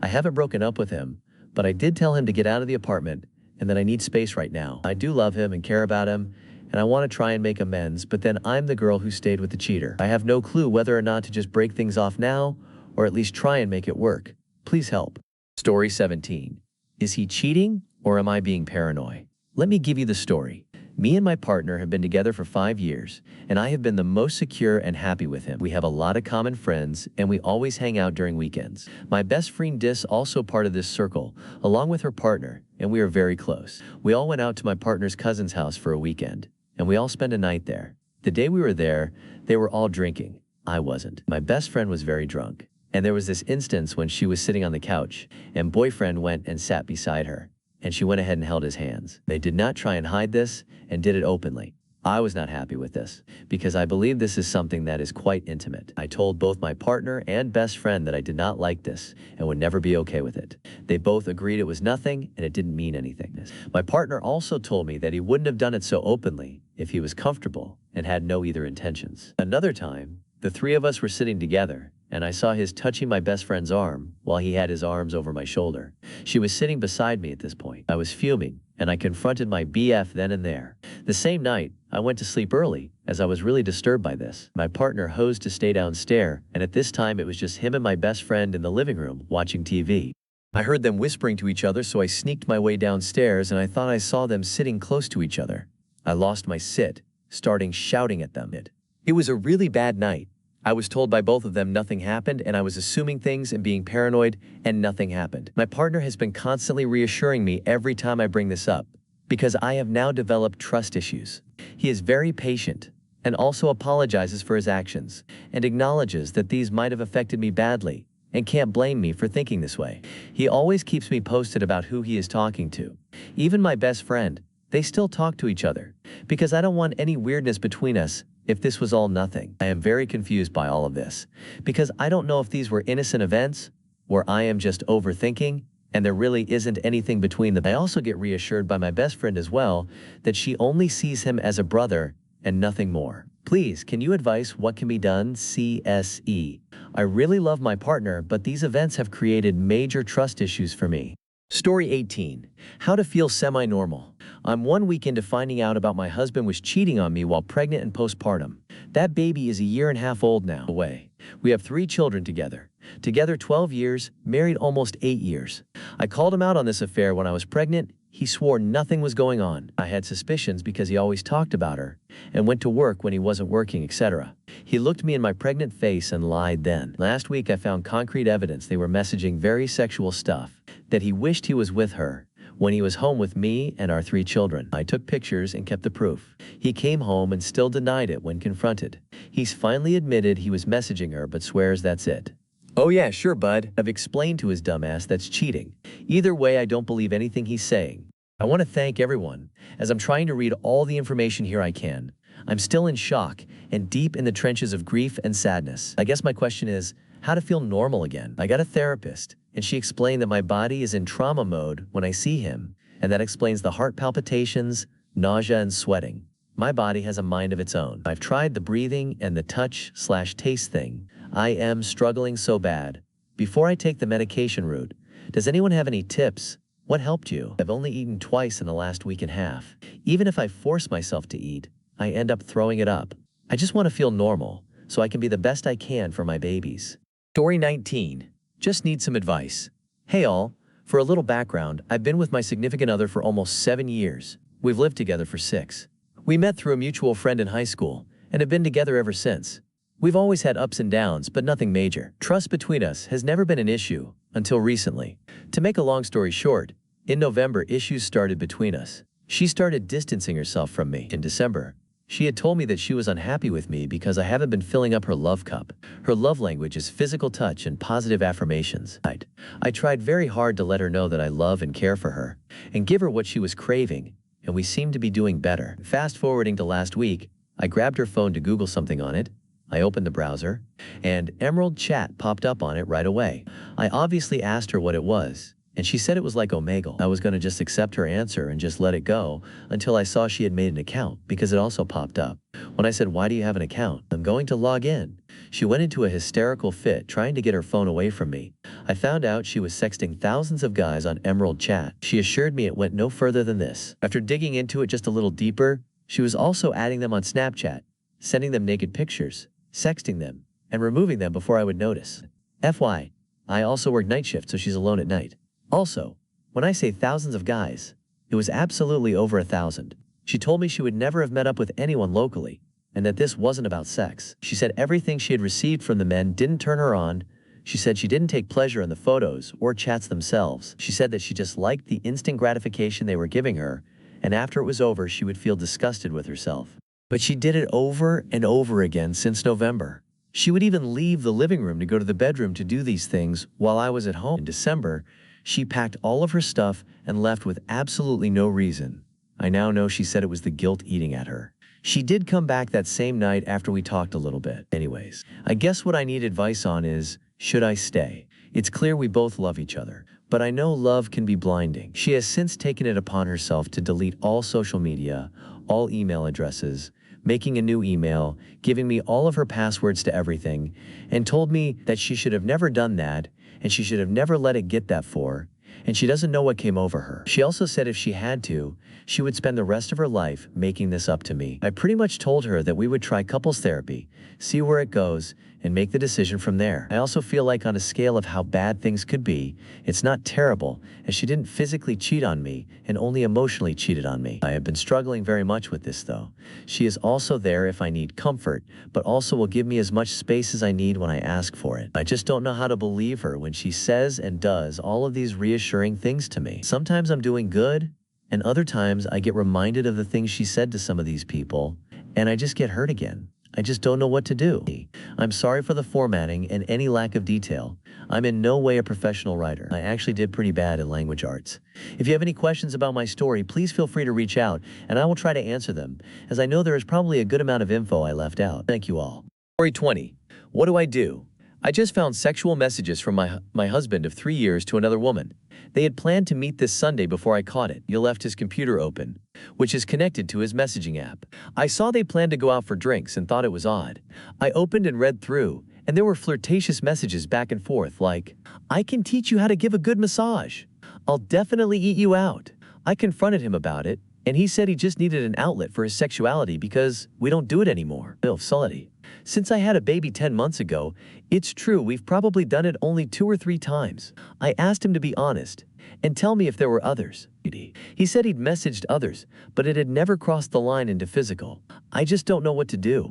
I haven't broken up with him, but I did tell him to get out of the apartment and that I need space right now. I do love him and care about him, and I want to try and make amends, but then I'm the girl who stayed with the cheater. I have no clue whether or not to just break things off now, or at least try and make it work. Please help. Story 17. Is he cheating, or am I being paranoid? Let me give you the story. Me and my partner have been together for 5 years, and I have been the most secure and happy with him. We have a lot of common friends, and we always hang out during weekends. My best friend is also part of this circle, along with her partner, and we are very close. We all went out to my partner's cousin's house for a weekend, and we all spent a night there. The day we were there, they were all drinking. I wasn't. My best friend was very drunk, and there was this instance when she was sitting on the couch, and boyfriend went and sat beside her, and she went ahead and held his hands. They did not try and hide this and did it openly. I was not happy with this because I believe this is something that is quite intimate. I told both my partner and best friend that I did not like this and would never be okay with it. They both agreed it was nothing and it didn't mean anything. My partner also told me that he wouldn't have done it so openly if he was comfortable and had no either intentions. Another time, the three of us were sitting together and I saw his touching my best friend's arm while he had his arms over my shoulder. She was sitting beside me at this point. I was fuming, and I confronted my BF then and there. The same night, I went to sleep early, as I was really disturbed by this. My partner hosed to stay downstairs, and at this time it was just him and my best friend in the living room, watching TV. I heard them whispering to each other, so I sneaked my way downstairs and I thought I saw them sitting close to each other. I lost my sit, starting shouting at them. It was a really bad night. I was told by both of them nothing happened and I was assuming things and being paranoid and nothing happened. My partner has been constantly reassuring me every time I bring this up because I have now developed trust issues. He is very patient and also apologizes for his actions and acknowledges that these might have affected me badly and can't blame me for thinking this way. He always keeps me posted about who he is talking to. Even my best friend, they still talk to each other because I don't want any weirdness between us. If this was all nothing, I am very confused by all of this because I don't know if these were innocent events or I am just overthinking and there really isn't anything between them. I also get reassured by my best friend as well that she only sees him as a brother and nothing more. Please, can you advise what can be done? CSE. I really love my partner, but these events have created major trust issues for me. Story 18. How to feel semi-normal. I'm 1 week into finding out about my husband was cheating on me while pregnant and postpartum. That baby is a year and a half old now. We have 3 children together. Together 12 years, married almost 8 years. I called him out on this affair when I was pregnant. He swore nothing was going on. I had suspicions because he always talked about her and went to work when he wasn't working, etc. He looked me in my pregnant face and lied then. Last week I found concrete evidence they were messaging very sexual stuff, that he wished he was with her when he was home with me and our 3 children. I took pictures and kept the proof. He came home and still denied it when confronted. He's finally admitted he was messaging her but swears that's it. Oh yeah, sure bud. I've explained to his dumbass that's cheating. Either way, I don't believe anything he's saying. I want to thank everyone. As I'm trying to read all the information here I can, I'm still in shock and deep in the trenches of grief and sadness. I guess my question is, how to feel normal again. I got a therapist, and she explained that my body is in trauma mode when I see him, and that explains the heart palpitations, nausea, and sweating. My body has a mind of its own. I've tried the breathing and the touch/taste thing. I am struggling so bad. Before I take the medication route, does anyone have any tips? What helped you? I've only eaten twice in the last week and a half. Even if I force myself to eat, I end up throwing it up. I just want to feel normal, so I can be the best I can for my babies. Story 19. Just need some advice. Hey all, for a little background, I've been with my significant other for almost 7 years. We've lived together for 6. We met through a mutual friend in high school and have been together ever since. We've always had ups and downs, but nothing major. Trust between us has never been an issue until recently. To make a long story short, in November, issues started between us. She started distancing herself from me. In December, she had told me that she was unhappy with me because I haven't been filling up her love cup. Her love language is physical touch and positive affirmations. I tried very hard to let her know that I love and care for her and give her what she was craving, and we seemed to be doing better. Fast forwarding to last week, I grabbed her phone to Google something on it. I opened the browser, and Emerald Chat popped up on it right away. I obviously asked her what it was, and she said it was like Omegle. I was going to just accept her answer and just let it go until I saw she had made an account because it also popped up. When I said, "Why do you have an account?" "I'm going to log in." She went into a hysterical fit trying to get her phone away from me. I found out she was sexting thousands of guys on Emerald Chat. She assured me it went no further than this. After digging into it just a little deeper, she was also adding them on Snapchat, sending them naked pictures, sexting them, and removing them before I would notice. FY, I also work night shift, so she's alone at night. Also, when I say thousands of guys, it was absolutely over 1,000. She told me she would never have met up with anyone locally, and that this wasn't about sex. She said everything she had received from the men didn't turn her on. She said she didn't take pleasure in the photos or chats themselves. She said that she just liked the instant gratification they were giving her, and after it was over, she would feel disgusted with herself. But she did it over and over again since November. She would even leave the living room to go to the bedroom to do these things while I was at home. In December, she packed all of her stuff and left with absolutely no reason. I now know she said it was the guilt eating at her. She did come back that same night after we talked a little bit. Anyways, I guess what I need advice on is, should I stay? It's clear we both love each other, but I know love can be blinding. She has since taken it upon herself to delete all social media, all email addresses, making a new email, giving me all of her passwords to everything, and told me that she should have never done that, and she should have never let it get that far, and she doesn't know what came over her. She also said if she had to, she would spend the rest of her life making this up to me. I pretty much told her that we would try couples therapy, see where it goes, and make the decision from there. I also feel like on a scale of how bad things could be, it's not terrible, as she didn't physically cheat on me and only emotionally cheated on me. I have been struggling very much with this though. She is also there if I need comfort, but also will give me as much space as I need when I ask for it. I just don't know how to believe her when she says and does all of these reassuring things to me. Sometimes I'm doing good, and other times I get reminded of the things she said to some of these people, and I just get hurt again. I just don't know what to do. I'm sorry for the formatting and any lack of detail. I'm in no way a professional writer. I actually did pretty bad in language arts. If you have any questions about my story, please feel free to reach out, and I will try to answer them, as I know there is probably a good amount of info I left out. Thank you all. Story 20. What do I do? I just found sexual messages from my husband of 3 years to another woman. They had planned to meet this Sunday before I caught it. He left his computer open, which is connected to his messaging app. I saw they planned to go out for drinks and thought it was odd. I opened and read through, and there were flirtatious messages back and forth like, "I can teach you how to give a good massage. I'll definitely eat you out." I confronted him about it, and he said he just needed an outlet for his sexuality because we don't do it anymore. Sully. Since I had a baby 10 months ago, it's true we've probably done it only 2 or 3 times. I asked him to be honest and tell me if there were others. He said he'd messaged others, but it had never crossed the line into physical. I just don't know what to do.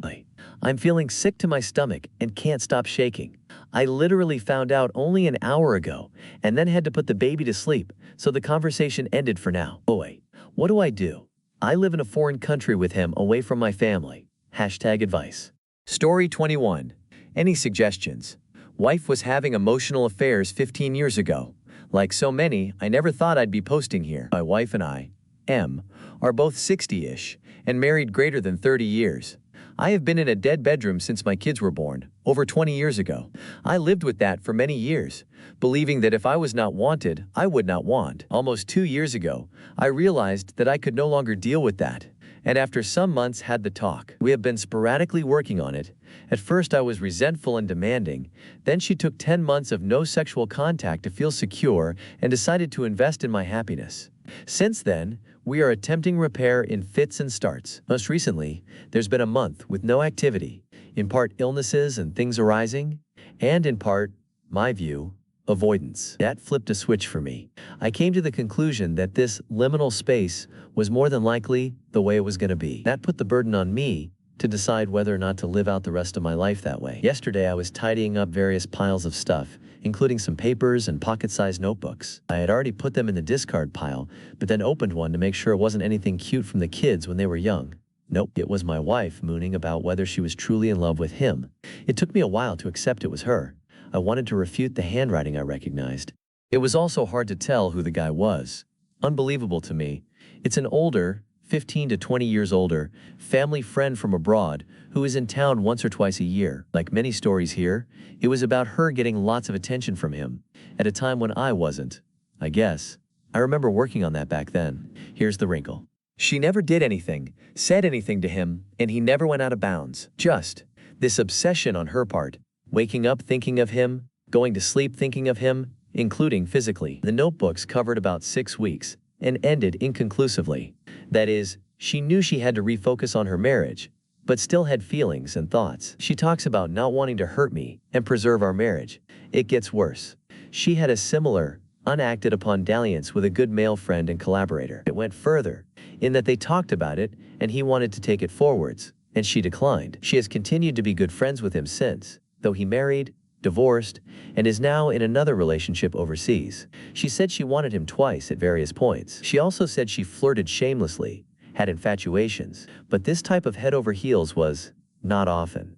I'm feeling sick to my stomach and can't stop shaking. I literally found out only an hour ago and then had to put the baby to sleep, so the conversation ended for now. Boy, what do I do? I live in a foreign country with him away from my family. #advice. Story 21. Any suggestions? Wife was having emotional affairs 15 years ago. Like so many, I never thought I'd be posting here. My wife and I, M, are both 60-ish and married greater than 30 years. I have been in a dead bedroom since my kids were born, over 20 years ago. I lived with that for many years, believing that if I was not wanted, I would not want. Almost 2 years ago, I realized that I could no longer deal with that, and after some months had the talk. We have been sporadically working on it. At first I was resentful and demanding, then she took 10 months of no sexual contact to feel secure and decided to invest in my happiness. Since then, we are attempting repair in fits and starts. Most recently, there's been a month with no activity, in part illnesses and things arising, and in part, my view, avoidance. That flipped a switch for me. I came to the conclusion that this liminal space was more than likely the way it was going to be. That put the burden on me to decide whether or not to live out the rest of my life that way. Yesterday, I was tidying up various piles of stuff, including some papers and pocket-sized notebooks. I had already put them in the discard pile, but then opened one to make sure it wasn't anything cute from the kids when they were young. Nope, it was my wife mooning about whether she was truly in love with him. It took me a while to accept it was her. I wanted to refute the handwriting I recognized. It was also hard to tell who the guy was. Unbelievable to me. It's an older, 15 to 20 years older, family friend from abroad who is in town once or twice a year. Like many stories here, it was about her getting lots of attention from him, at a time when I wasn't, I guess. I remember working on that back then. Here's the wrinkle. She never did anything, said anything to him, and he never went out of bounds. Just this obsession on her part. Waking up thinking of him, going to sleep thinking of him, including physically. The notebooks covered about 6 weeks and ended inconclusively. That is, she knew she had to refocus on her marriage, but still had feelings and thoughts. She talks about not wanting to hurt me and preserve our marriage. It gets worse. She had a similar, unacted upon dalliance with a good male friend and collaborator. It went further. in that they talked about it and he wanted to take it forwards, and she declined. She has continued to be good friends with him since, though he married, divorced, and is now in another relationship overseas. She said she wanted him twice at various points. She also said she flirted shamelessly, had infatuations, but this type of head over heels was not often.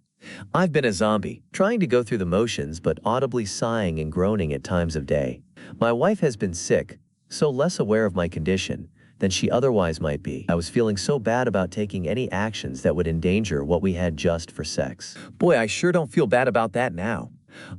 I've been a zombie, trying to go through the motions but audibly sighing and groaning at times of day. My wife has been sick, so less aware of my condition than she otherwise might be. I was feeling so bad about taking any actions that would endanger what we had just for sex. Boy, I sure don't feel bad about that now.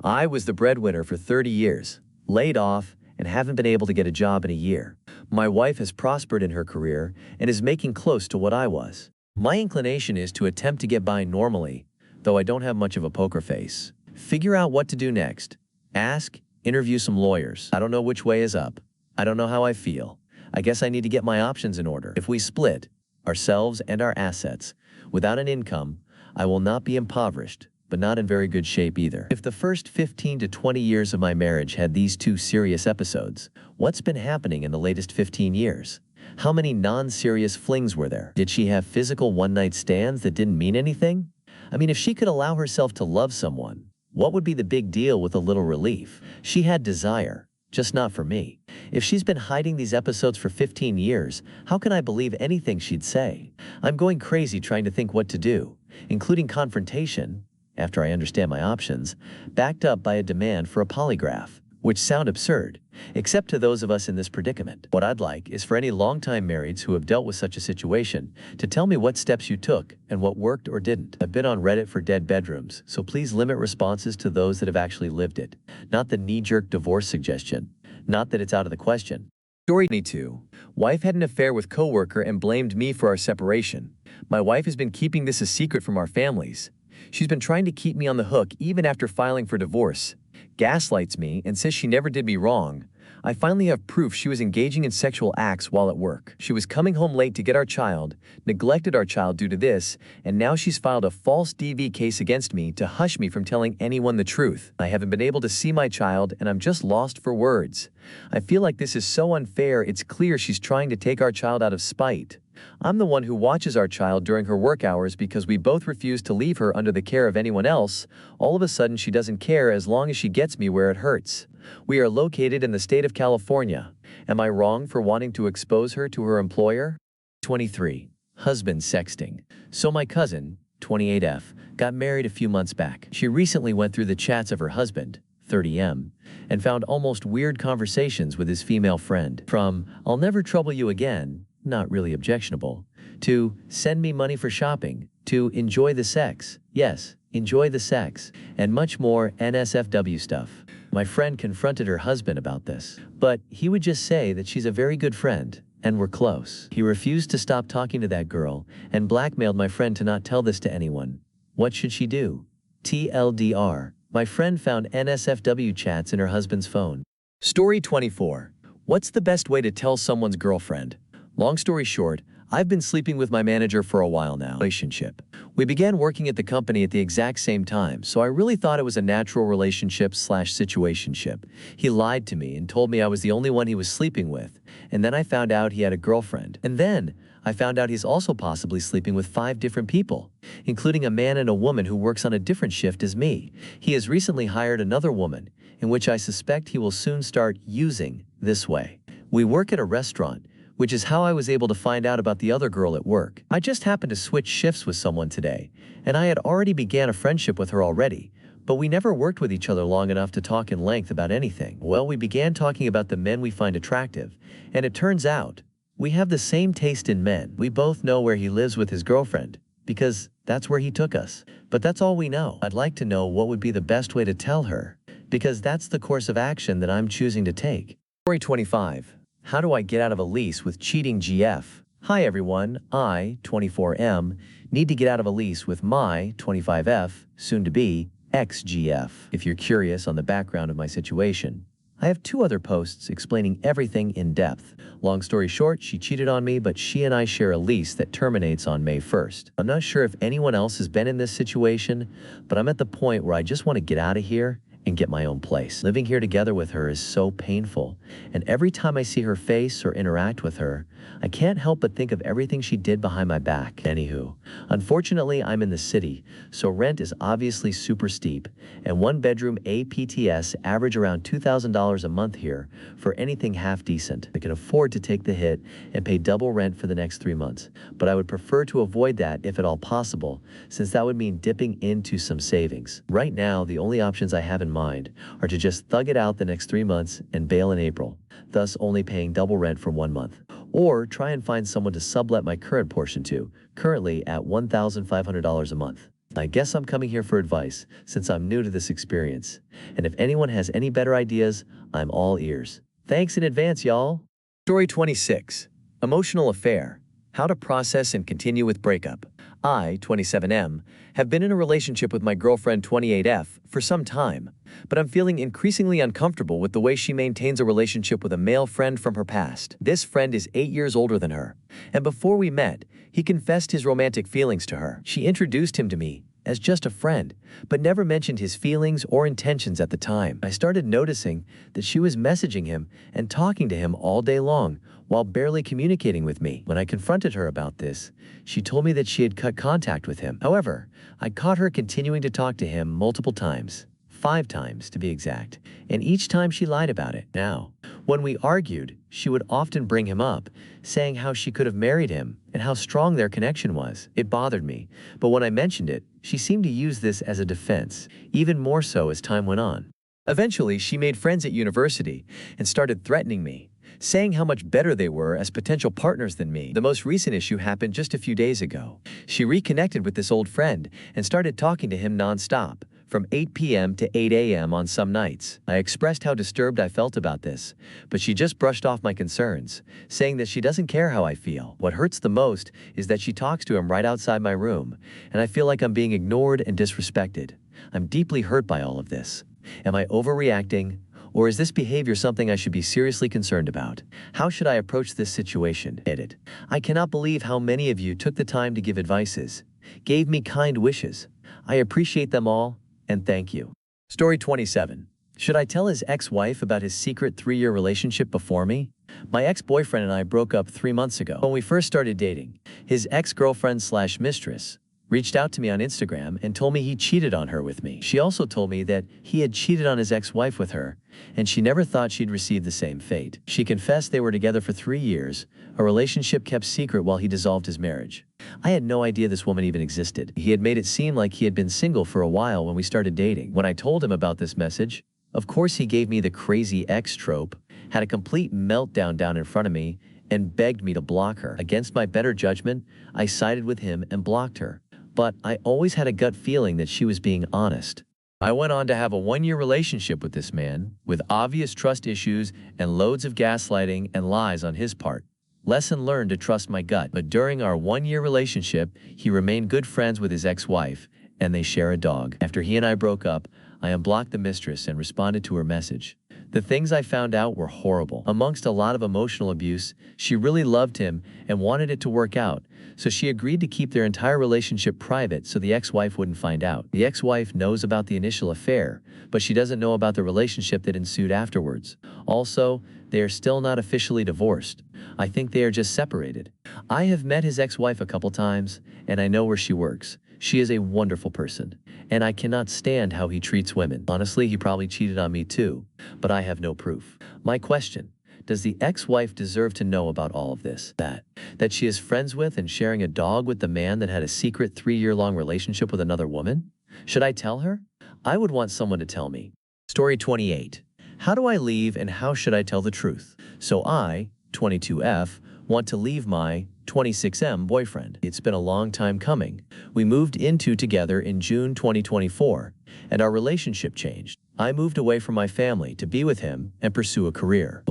I was the breadwinner for 30 years, laid off, and haven't been able to get a job in a year. My wife has prospered in her career and is making close to what I was. My inclination is to attempt to get by normally, though I don't have much of a poker face. Figure out what to do next. Ask, interview some lawyers. I don't know which way is up. I don't know how I feel. I guess I need to get my options in order. If we split, ourselves and our assets, without an income, I will not be impoverished, but not in very good shape either. If the first 15 to 20 years of my marriage had these two serious episodes, what's been happening in the latest 15 years? How many non-serious flings were there? Did she have physical one-night stands that didn't mean anything? I mean, if she could allow herself to love someone, what would be the big deal with a little relief? She had desire, just not for me. If she's been hiding these episodes for 15 years, how can I believe anything she'd say? I'm going crazy trying to think what to do, including confrontation, after I understand my options, backed up by a demand for a polygraph, which sound absurd, except to those of us in this predicament. What I'd like is for any longtime marrieds who have dealt with such a situation to tell me what steps you took and what worked or didn't. I've been on Reddit for dead bedrooms, so please limit responses to those that have actually lived it, not the knee-jerk divorce suggestion. Not that it's out of the question. Story 22. Wife had an affair with coworker and blamed me for our separation. My wife has been keeping this a secret from our families. She's been trying to keep me on the hook even after filing for divorce. Gaslights me and says she never did me wrong. I finally have proof she was engaging in sexual acts while at work. She was coming home late to get our child, neglected our child due to this, and now she's filed a false DV case against me to hush me from telling anyone the truth. I haven't been able to see my child and I'm just lost for words. I feel like this is so unfair. It's clear she's trying to take our child out of spite. I'm the one who watches our child during her work hours because we both refuse to leave her under the care of anyone else. All of a sudden she doesn't care as long as she gets me where it hurts. We are located in the state of California. Am I wrong for wanting to expose her to her employer? 23. Husband sexting. So my cousin, 28F, got married a few months back. She recently went through the chats of her husband, 30M, and found almost weird conversations with his female friend. From, "I'll never trouble you again," not really objectionable, to "send me money for shopping," to "enjoy the sex," yes, enjoy the sex, and much more NSFW stuff. My friend confronted her husband about this, but he would just say that she's a very good friend, and we're close. He refused to stop talking to that girl, and blackmailed my friend to not tell this to anyone. What should she do? TLDR. My friend found NSFW chats in her husband's phone. Story 24. What's the best way to tell someone's girlfriend? Long story short, I've been sleeping with my manager for a while now. Relationship. We began working at the company at the exact same time, so I really thought it was a natural relationship/situationship. He lied to me and told me I was the only one he was sleeping with, and then I found out he had a girlfriend. And then I found out he's also possibly sleeping with 5 different people, including a man and a woman who works on a different shift as me. He has recently hired another woman, in which I suspect he will soon start using this way. We work at a restaurant, which is how I was able to find out about the other girl at work. I just happened to switch shifts with someone today, and I had already began a friendship with her already, but we never worked with each other long enough to talk in length about anything. Well, we began talking about the men we find attractive, and it turns out we have the same taste in men. We both know where he lives with his girlfriend, because that's where he took us. But that's all we know. I'd like to know what would be the best way to tell her, because that's the course of action that I'm choosing to take. Story 25. How do I get out of a lease with cheating GF? Hi everyone, I, 24M, need to get out of a lease with my, 25F, soon-to-be, ex-GF. If you're curious on the background of my situation, I have 2 other posts explaining everything in depth. Long story short, she cheated on me, but she and I share a lease that terminates on May 1st. I'm not sure if anyone else has been in this situation, but I'm at the point where I just want to get out of here and get my own place. Living here together with her is so painful, and every time I see her face or interact with her, I can't help but think of everything she did behind my back. Anywho, unfortunately, I'm in the city, so rent is obviously super steep, and one-bedroom APTS average around $2,000 a month here for anything half decent. I can afford to take the hit and pay double rent for the next 3 months, but I would prefer to avoid that if at all possible, since that would mean dipping into some savings. Right now, the only options I have in mind are to just thug it out the next 3 months and bail in April, thus only paying double rent for 1 month. Or try and find someone to sublet my current portion to, currently at $1,500 a month. I guess I'm coming here for advice, since I'm new to this experience. And if anyone has any better ideas, I'm all ears. Thanks in advance, y'all. Story 26. Emotional Affair. How to process and continue with breakup. I, 27M, have been in a relationship with my girlfriend 28F for some time, but I'm feeling increasingly uncomfortable with the way she maintains a relationship with a male friend from her past. This friend is 8 years older than her, and before we met, he confessed his romantic feelings to her. She introduced him to me as just a friend, but never mentioned his feelings or intentions at the time. I started noticing that she was messaging him and talking to him all day long, while barely communicating with me. When I confronted her about this, she told me that she had cut contact with him. However, I caught her continuing to talk to him multiple times, 5 times to be exact, and each time she lied about it. Now, when we argued, she would often bring him up, saying how she could have married him and how strong their connection was. It bothered me, but when I mentioned it, she seemed to use this as a defense, even more so as time went on. Eventually, she made friends at university and started threatening me, saying how much better they were as potential partners than me. The most recent issue happened just a few days ago. She reconnected with this old friend and started talking to him non-stop, from 8 p.m. to 8 a.m. on some nights. I expressed how disturbed I felt about this, but she just brushed off my concerns, saying that she doesn't care how I feel. What hurts the most is that she talks to him right outside my room, and I feel like I'm being ignored and disrespected. I'm deeply hurt by all of this. Am I overreacting? Or is this behavior something I should be seriously concerned about? How should I approach this situation? Edit. I cannot believe how many of you took the time to give advices, gave me kind wishes. I appreciate them all, and thank you. Story 27. Should I tell his ex-wife about his secret 3-year relationship before me? My ex-boyfriend and I broke up 3 months ago. When we first started dating, his ex-girlfriend/mistress reached out to me on Instagram and told me he cheated on her with me. She also told me that he had cheated on his ex-wife with her, and she never thought she'd receive the same fate. She confessed they were together for 3 years, a relationship kept secret while he dissolved his marriage. I had no idea this woman even existed. He had made it seem like he had been single for a while when we started dating. When I told him about this message, of course he gave me the crazy ex trope, had a complete meltdown down in front of me, and begged me to block her. Against my better judgment, I sided with him and blocked her. But I always had a gut feeling that she was being honest. I went on to have a 1-year relationship with this man, with obvious trust issues and loads of gaslighting and lies on his part. Lesson learned to trust my gut. But during our 1-year relationship, he remained good friends with his ex-wife, and they share a dog. After he and I broke up, I unblocked the mistress and responded to her message. The things I found out were horrible. Amongst a lot of emotional abuse, she really loved him and wanted it to work out, so she agreed to keep their entire relationship private so the ex-wife wouldn't find out. The ex-wife knows about the initial affair, but she doesn't know about the relationship that ensued afterwards. Also, they are still not officially divorced. I think they are just separated. I have met his ex-wife a couple times, and I know where she works. She is a wonderful person, and I cannot stand how he treats women. Honestly, he probably cheated on me too, but I have no proof. My question: does the ex-wife deserve to know about all of this? That she is friends with and sharing a dog with the man that had a secret 3-year-long relationship with another woman? Should I tell her? I would want someone to tell me. Story 28. How do I leave and how should I tell the truth? So I, 22F, want to leave my 26M boyfriend. It's been a long time coming. We moved into together in June 2024, and our relationship changed. I moved away from my family to be with him and pursue a career.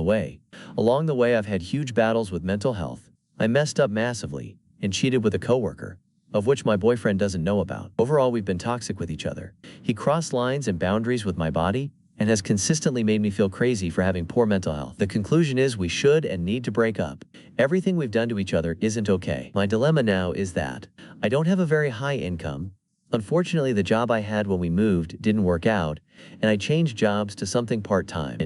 Along the way, I've had huge battles with mental health. I messed up massively and cheated with a coworker, of which my boyfriend doesn't know about. Overall, we've been toxic with each other. He crossed lines and boundaries with my body and has consistently made me feel crazy for having poor mental health. The conclusion is we should and need to break up. Everything we've done to each other isn't okay. My dilemma now is that I don't have a very high income, Unfortunately, the job I had when we moved didn't work out, and I changed jobs to something part-time.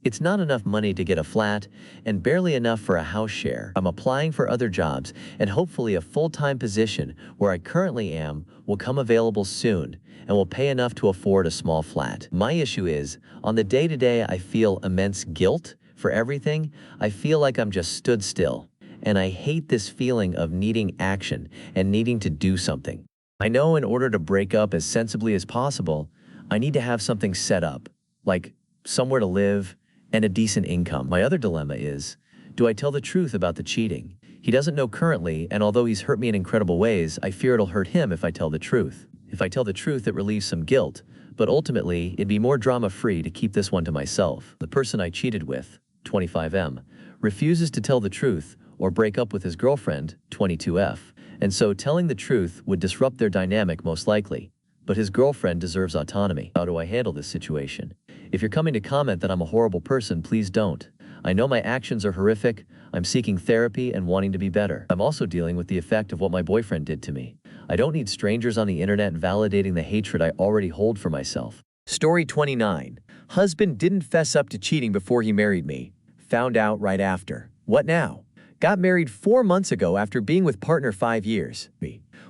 It's not enough money to get a flat and barely enough for a house share. I'm applying for other jobs, and hopefully a full-time position where I currently am will come available soon and will pay enough to afford a small flat. My issue is, on the day-to-day I feel immense guilt for everything. I feel like I'm just stood still, and I hate this feeling of needing action and needing to do something. I know in order to break up as sensibly as possible, I need to have something set up, like somewhere to live and a decent income. My other dilemma is, do I tell the truth about the cheating? He doesn't know currently, and although he's hurt me in incredible ways, I fear it'll hurt him if I tell the truth. If I tell the truth, it relieves some guilt, but ultimately, it'd be more drama-free to keep this one to myself. The person I cheated with, 25M, refuses to tell the truth or break up with his girlfriend, 22F, and so telling the truth would disrupt their dynamic most likely. But his girlfriend deserves autonomy. How do I handle this situation? If you're coming to comment that I'm a horrible person, please don't. I know my actions are horrific. I'm seeking therapy and wanting to be better. I'm also dealing with the effect of what my boyfriend did to me. I don't need strangers on the internet validating the hatred I already hold for myself. Story 29. Husband didn't fess up to cheating before he married me. Found out right after. What now? Got married 4 months ago after being with partner 5 years.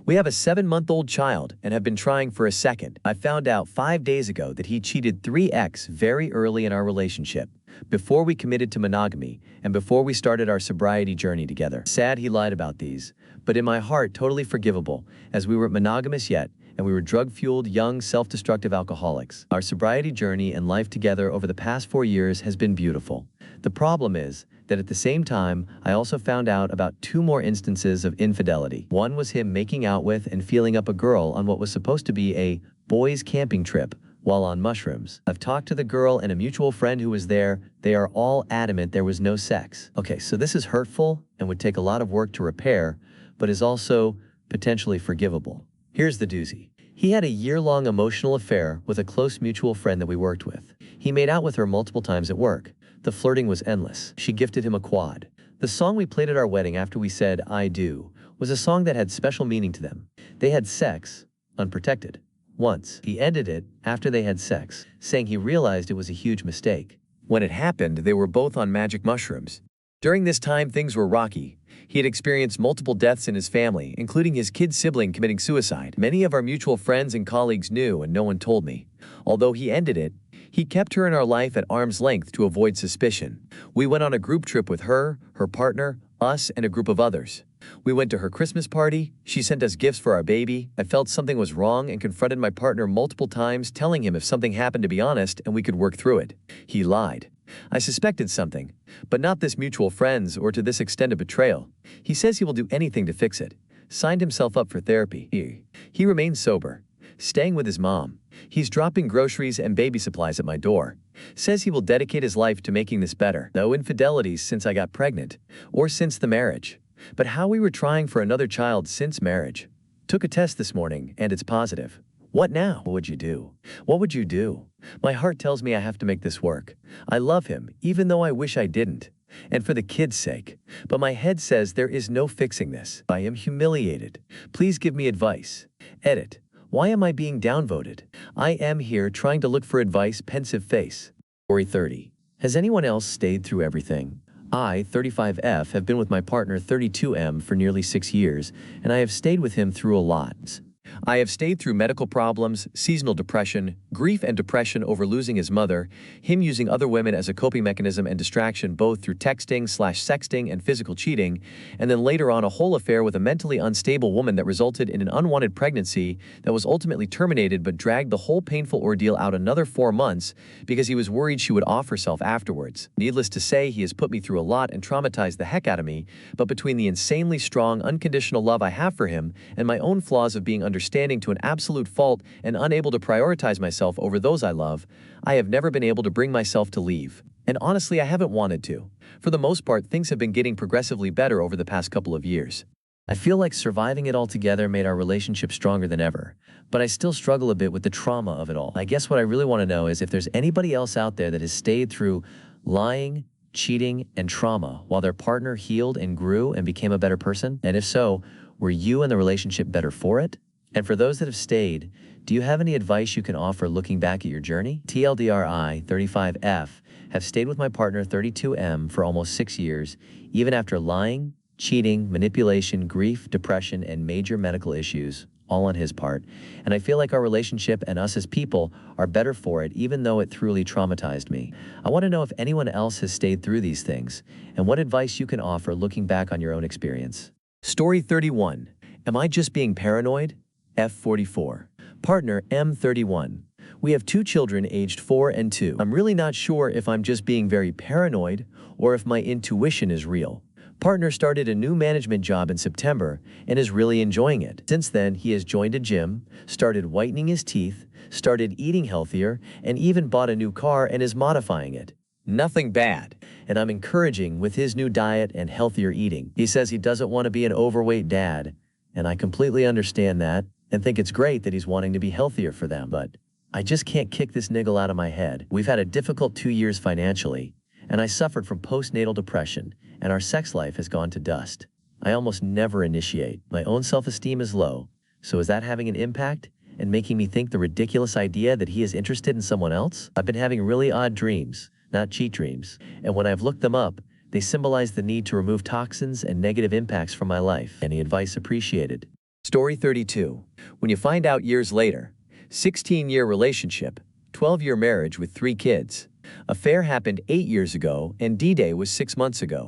We have a 7-month-old child and have been trying for a second. I found out 5 days ago that he cheated 3x very early in our relationship, before we committed to monogamy and before we started our sobriety journey together. Sad he lied about these, but in my heart totally forgivable, as we weren't monogamous yet and we were drug-fueled, young, self-destructive alcoholics. Our sobriety journey and life together over the past 4 years has been beautiful. The problem is that at the same time, I also found out about 2 more instances of infidelity. One was him making out with and feeling up a girl on what was supposed to be a boys' camping trip while on mushrooms. I've talked to the girl and a mutual friend who was there. They are all adamant there was no sex. Okay, so this is hurtful and would take a lot of work to repair, but is also potentially forgivable. Here's the doozy. He had a year-long emotional affair with a close mutual friend that we worked with. He made out with her multiple times at work. The flirting was endless. She gifted him a quad. The song we played at our wedding after we said, "I do," was a song that had special meaning to them. They had sex, unprotected, once. He ended it after they had sex, saying he realized it was a huge mistake. When it happened, they were both on magic mushrooms. During this time, things were rocky. He had experienced multiple deaths in his family, including his kid sibling committing suicide. Many of our mutual friends and colleagues knew, and no one told me. Although he ended it, he kept her in our life at arm's length to avoid suspicion. We went on a group trip with her, her partner, us, and a group of others. We went to her Christmas party. She sent us gifts for our baby. I felt something was wrong and confronted my partner multiple times, telling him if something happened to be honest and we could work through it. He lied. I suspected something, but not this mutual friends or to this extent of betrayal. He says he will do anything to fix it. Signed himself up for therapy. He remains sober, staying with his mom. He's dropping groceries and baby supplies at my door. Says he will dedicate his life to making this better. No infidelities since I got pregnant, or since the marriage. But how we were trying for another child since marriage. Took a test this morning, and it's positive. What now? What would you do? What would you do? My heart tells me I have to make this work. I love him, even though I wish I didn't. And for the kid's sake. But my head says there is no fixing this. I am humiliated. Please give me advice. Edit. Why am I being downvoted? I am here trying to look for advice, pensive face. Story 30. Has anyone else stayed through everything? I, 35F, have been with my partner 32M for nearly 6 years, and I have stayed with him through a lot. I have stayed through medical problems, seasonal depression, grief and depression over losing his mother, him using other women as a coping mechanism and distraction both through texting/sexting and physical cheating, and then later on a whole affair with a mentally unstable woman that resulted in an unwanted pregnancy that was ultimately terminated but dragged the whole painful ordeal out another 4 months because he was worried she would off herself afterwards. Needless to say, he has put me through a lot and traumatized the heck out of me, but between the insanely strong, unconditional love I have for him and my own flaws of being understanding to an absolute fault and unable to prioritize myself over those I love, I have never been able to bring myself to leave. And honestly, I haven't wanted to. For the most part, things have been getting progressively better over the past couple of years. I feel like surviving it all together made our relationship stronger than ever, but I still struggle a bit with the trauma of it all. I guess what I really want to know is if there's anybody else out there that has stayed through lying, cheating, and trauma while their partner healed and grew and became a better person, and if so, were you and the relationship better for it? And for those that have stayed, do you have any advice you can offer looking back at your journey? TLDRI 35F have stayed with my partner 32M for almost 6 years, even after lying, cheating, manipulation, grief, depression, and major medical issues, all on his part. And I feel like our relationship and us as people are better for it, even though it truly traumatized me. I want to know if anyone else has stayed through these things, and what advice you can offer looking back on your own experience. Story 31. Am I just being paranoid? F44. Partner M31. We have 2 children aged 4 and 2. I'm really not sure if I'm just being very paranoid or if my intuition is real. Partner started a new management job in September and is really enjoying it. Since then, he has joined a gym, started whitening his teeth, started eating healthier, and even bought a new car and is modifying it. Nothing bad. And I'm encouraging with his new diet and healthier eating. He says he doesn't want to be an overweight dad, and I completely understand that and think it's great that he's wanting to be healthier for them, but I just can't kick this niggle out of my head. We've had a difficult 2 years financially, and I suffered from postnatal depression, and our sex life has gone to dust. I almost never initiate. My own self-esteem is low, so is that having an impact and making me think the ridiculous idea that he is interested in someone else? I've been having really odd dreams, not cheat dreams, and when I've looked them up, they symbolize the need to remove toxins and negative impacts from my life. Any advice appreciated. Story 32. When you find out years later, 16-year relationship, 12-year marriage with 3 kids. Affair happened 8 years ago and D-Day was 6 months ago.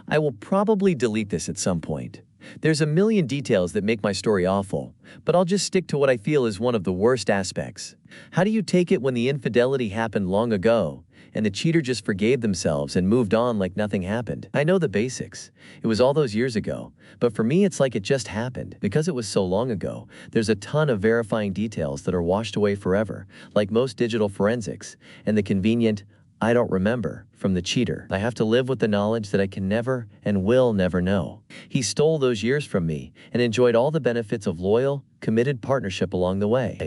I will probably delete this at some point. There's a million details that make my story awful, but I'll just stick to what I feel is one of the worst aspects. How do you take it when the infidelity happened long ago and the cheater just forgave themselves and moved on like nothing happened? I know the basics. It was all those years ago, but for me it's like it just happened. Because it was so long ago, there's a ton of verifying details that are washed away forever, like most digital forensics, and the convenient "I don't remember" from the cheater. I have to live with the knowledge that I can never and will never know. He stole those years from me and enjoyed all the benefits of loyal, committed partnership along the way.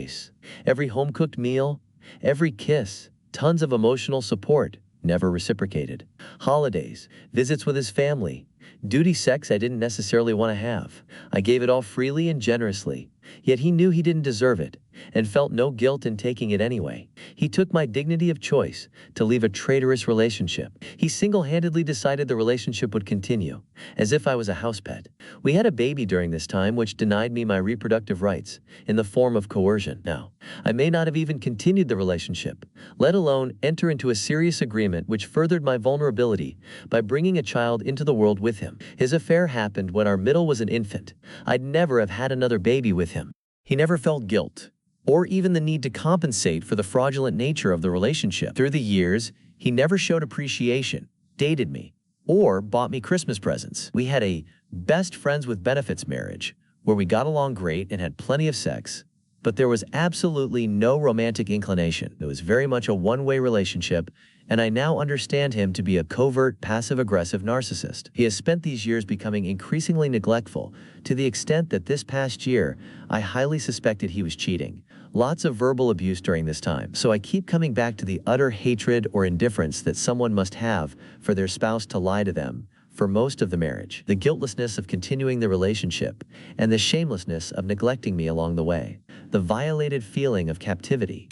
Every home-cooked meal, every kiss, tons of emotional support, never reciprocated. Holidays, visits with his family, duty sex I didn't necessarily want to have. I gave it all freely and generously, yet he knew he didn't deserve it and felt no guilt in taking it anyway. He took my dignity of choice to leave a traitorous relationship. He single-handedly decided the relationship would continue, as if I was a house pet. We had a baby during this time which denied me my reproductive rights in the form of coercion. Now, I may not have even continued the relationship, let alone enter into a serious agreement which furthered my vulnerability by bringing a child into the world with him. His affair happened when our middle was an infant. I'd never have had another baby with him. He never felt guilt or even the need to compensate for the fraudulent nature of the relationship. Through the years, he never showed appreciation, dated me, or bought me Christmas presents. We had a best friends with benefits marriage, where we got along great and had plenty of sex, but there was absolutely no romantic inclination. It was very much a one-way relationship, and I now understand him to be a covert, passive-aggressive narcissist. He has spent these years becoming increasingly neglectful, to the extent that this past year, I highly suspected he was cheating. Lots of verbal abuse during this time, so I keep coming back to the utter hatred or indifference that someone must have for their spouse to lie to them for most of the marriage, the guiltlessness of continuing the relationship, and the shamelessness of neglecting me along the way, the violated feeling of captivity.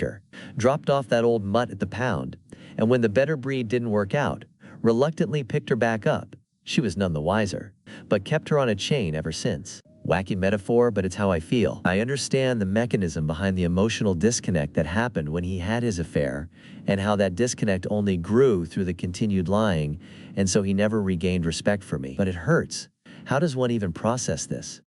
Dropped off that old mutt at the pound, and when the better breed didn't work out, reluctantly picked her back up. She was none the wiser, but kept her on a chain ever since. Wacky metaphor, but it's how I feel. I understand the mechanism behind the emotional disconnect that happened when he had his affair, and how that disconnect only grew through the continued lying, and so he never regained respect for me. But it hurts. How does one even process this?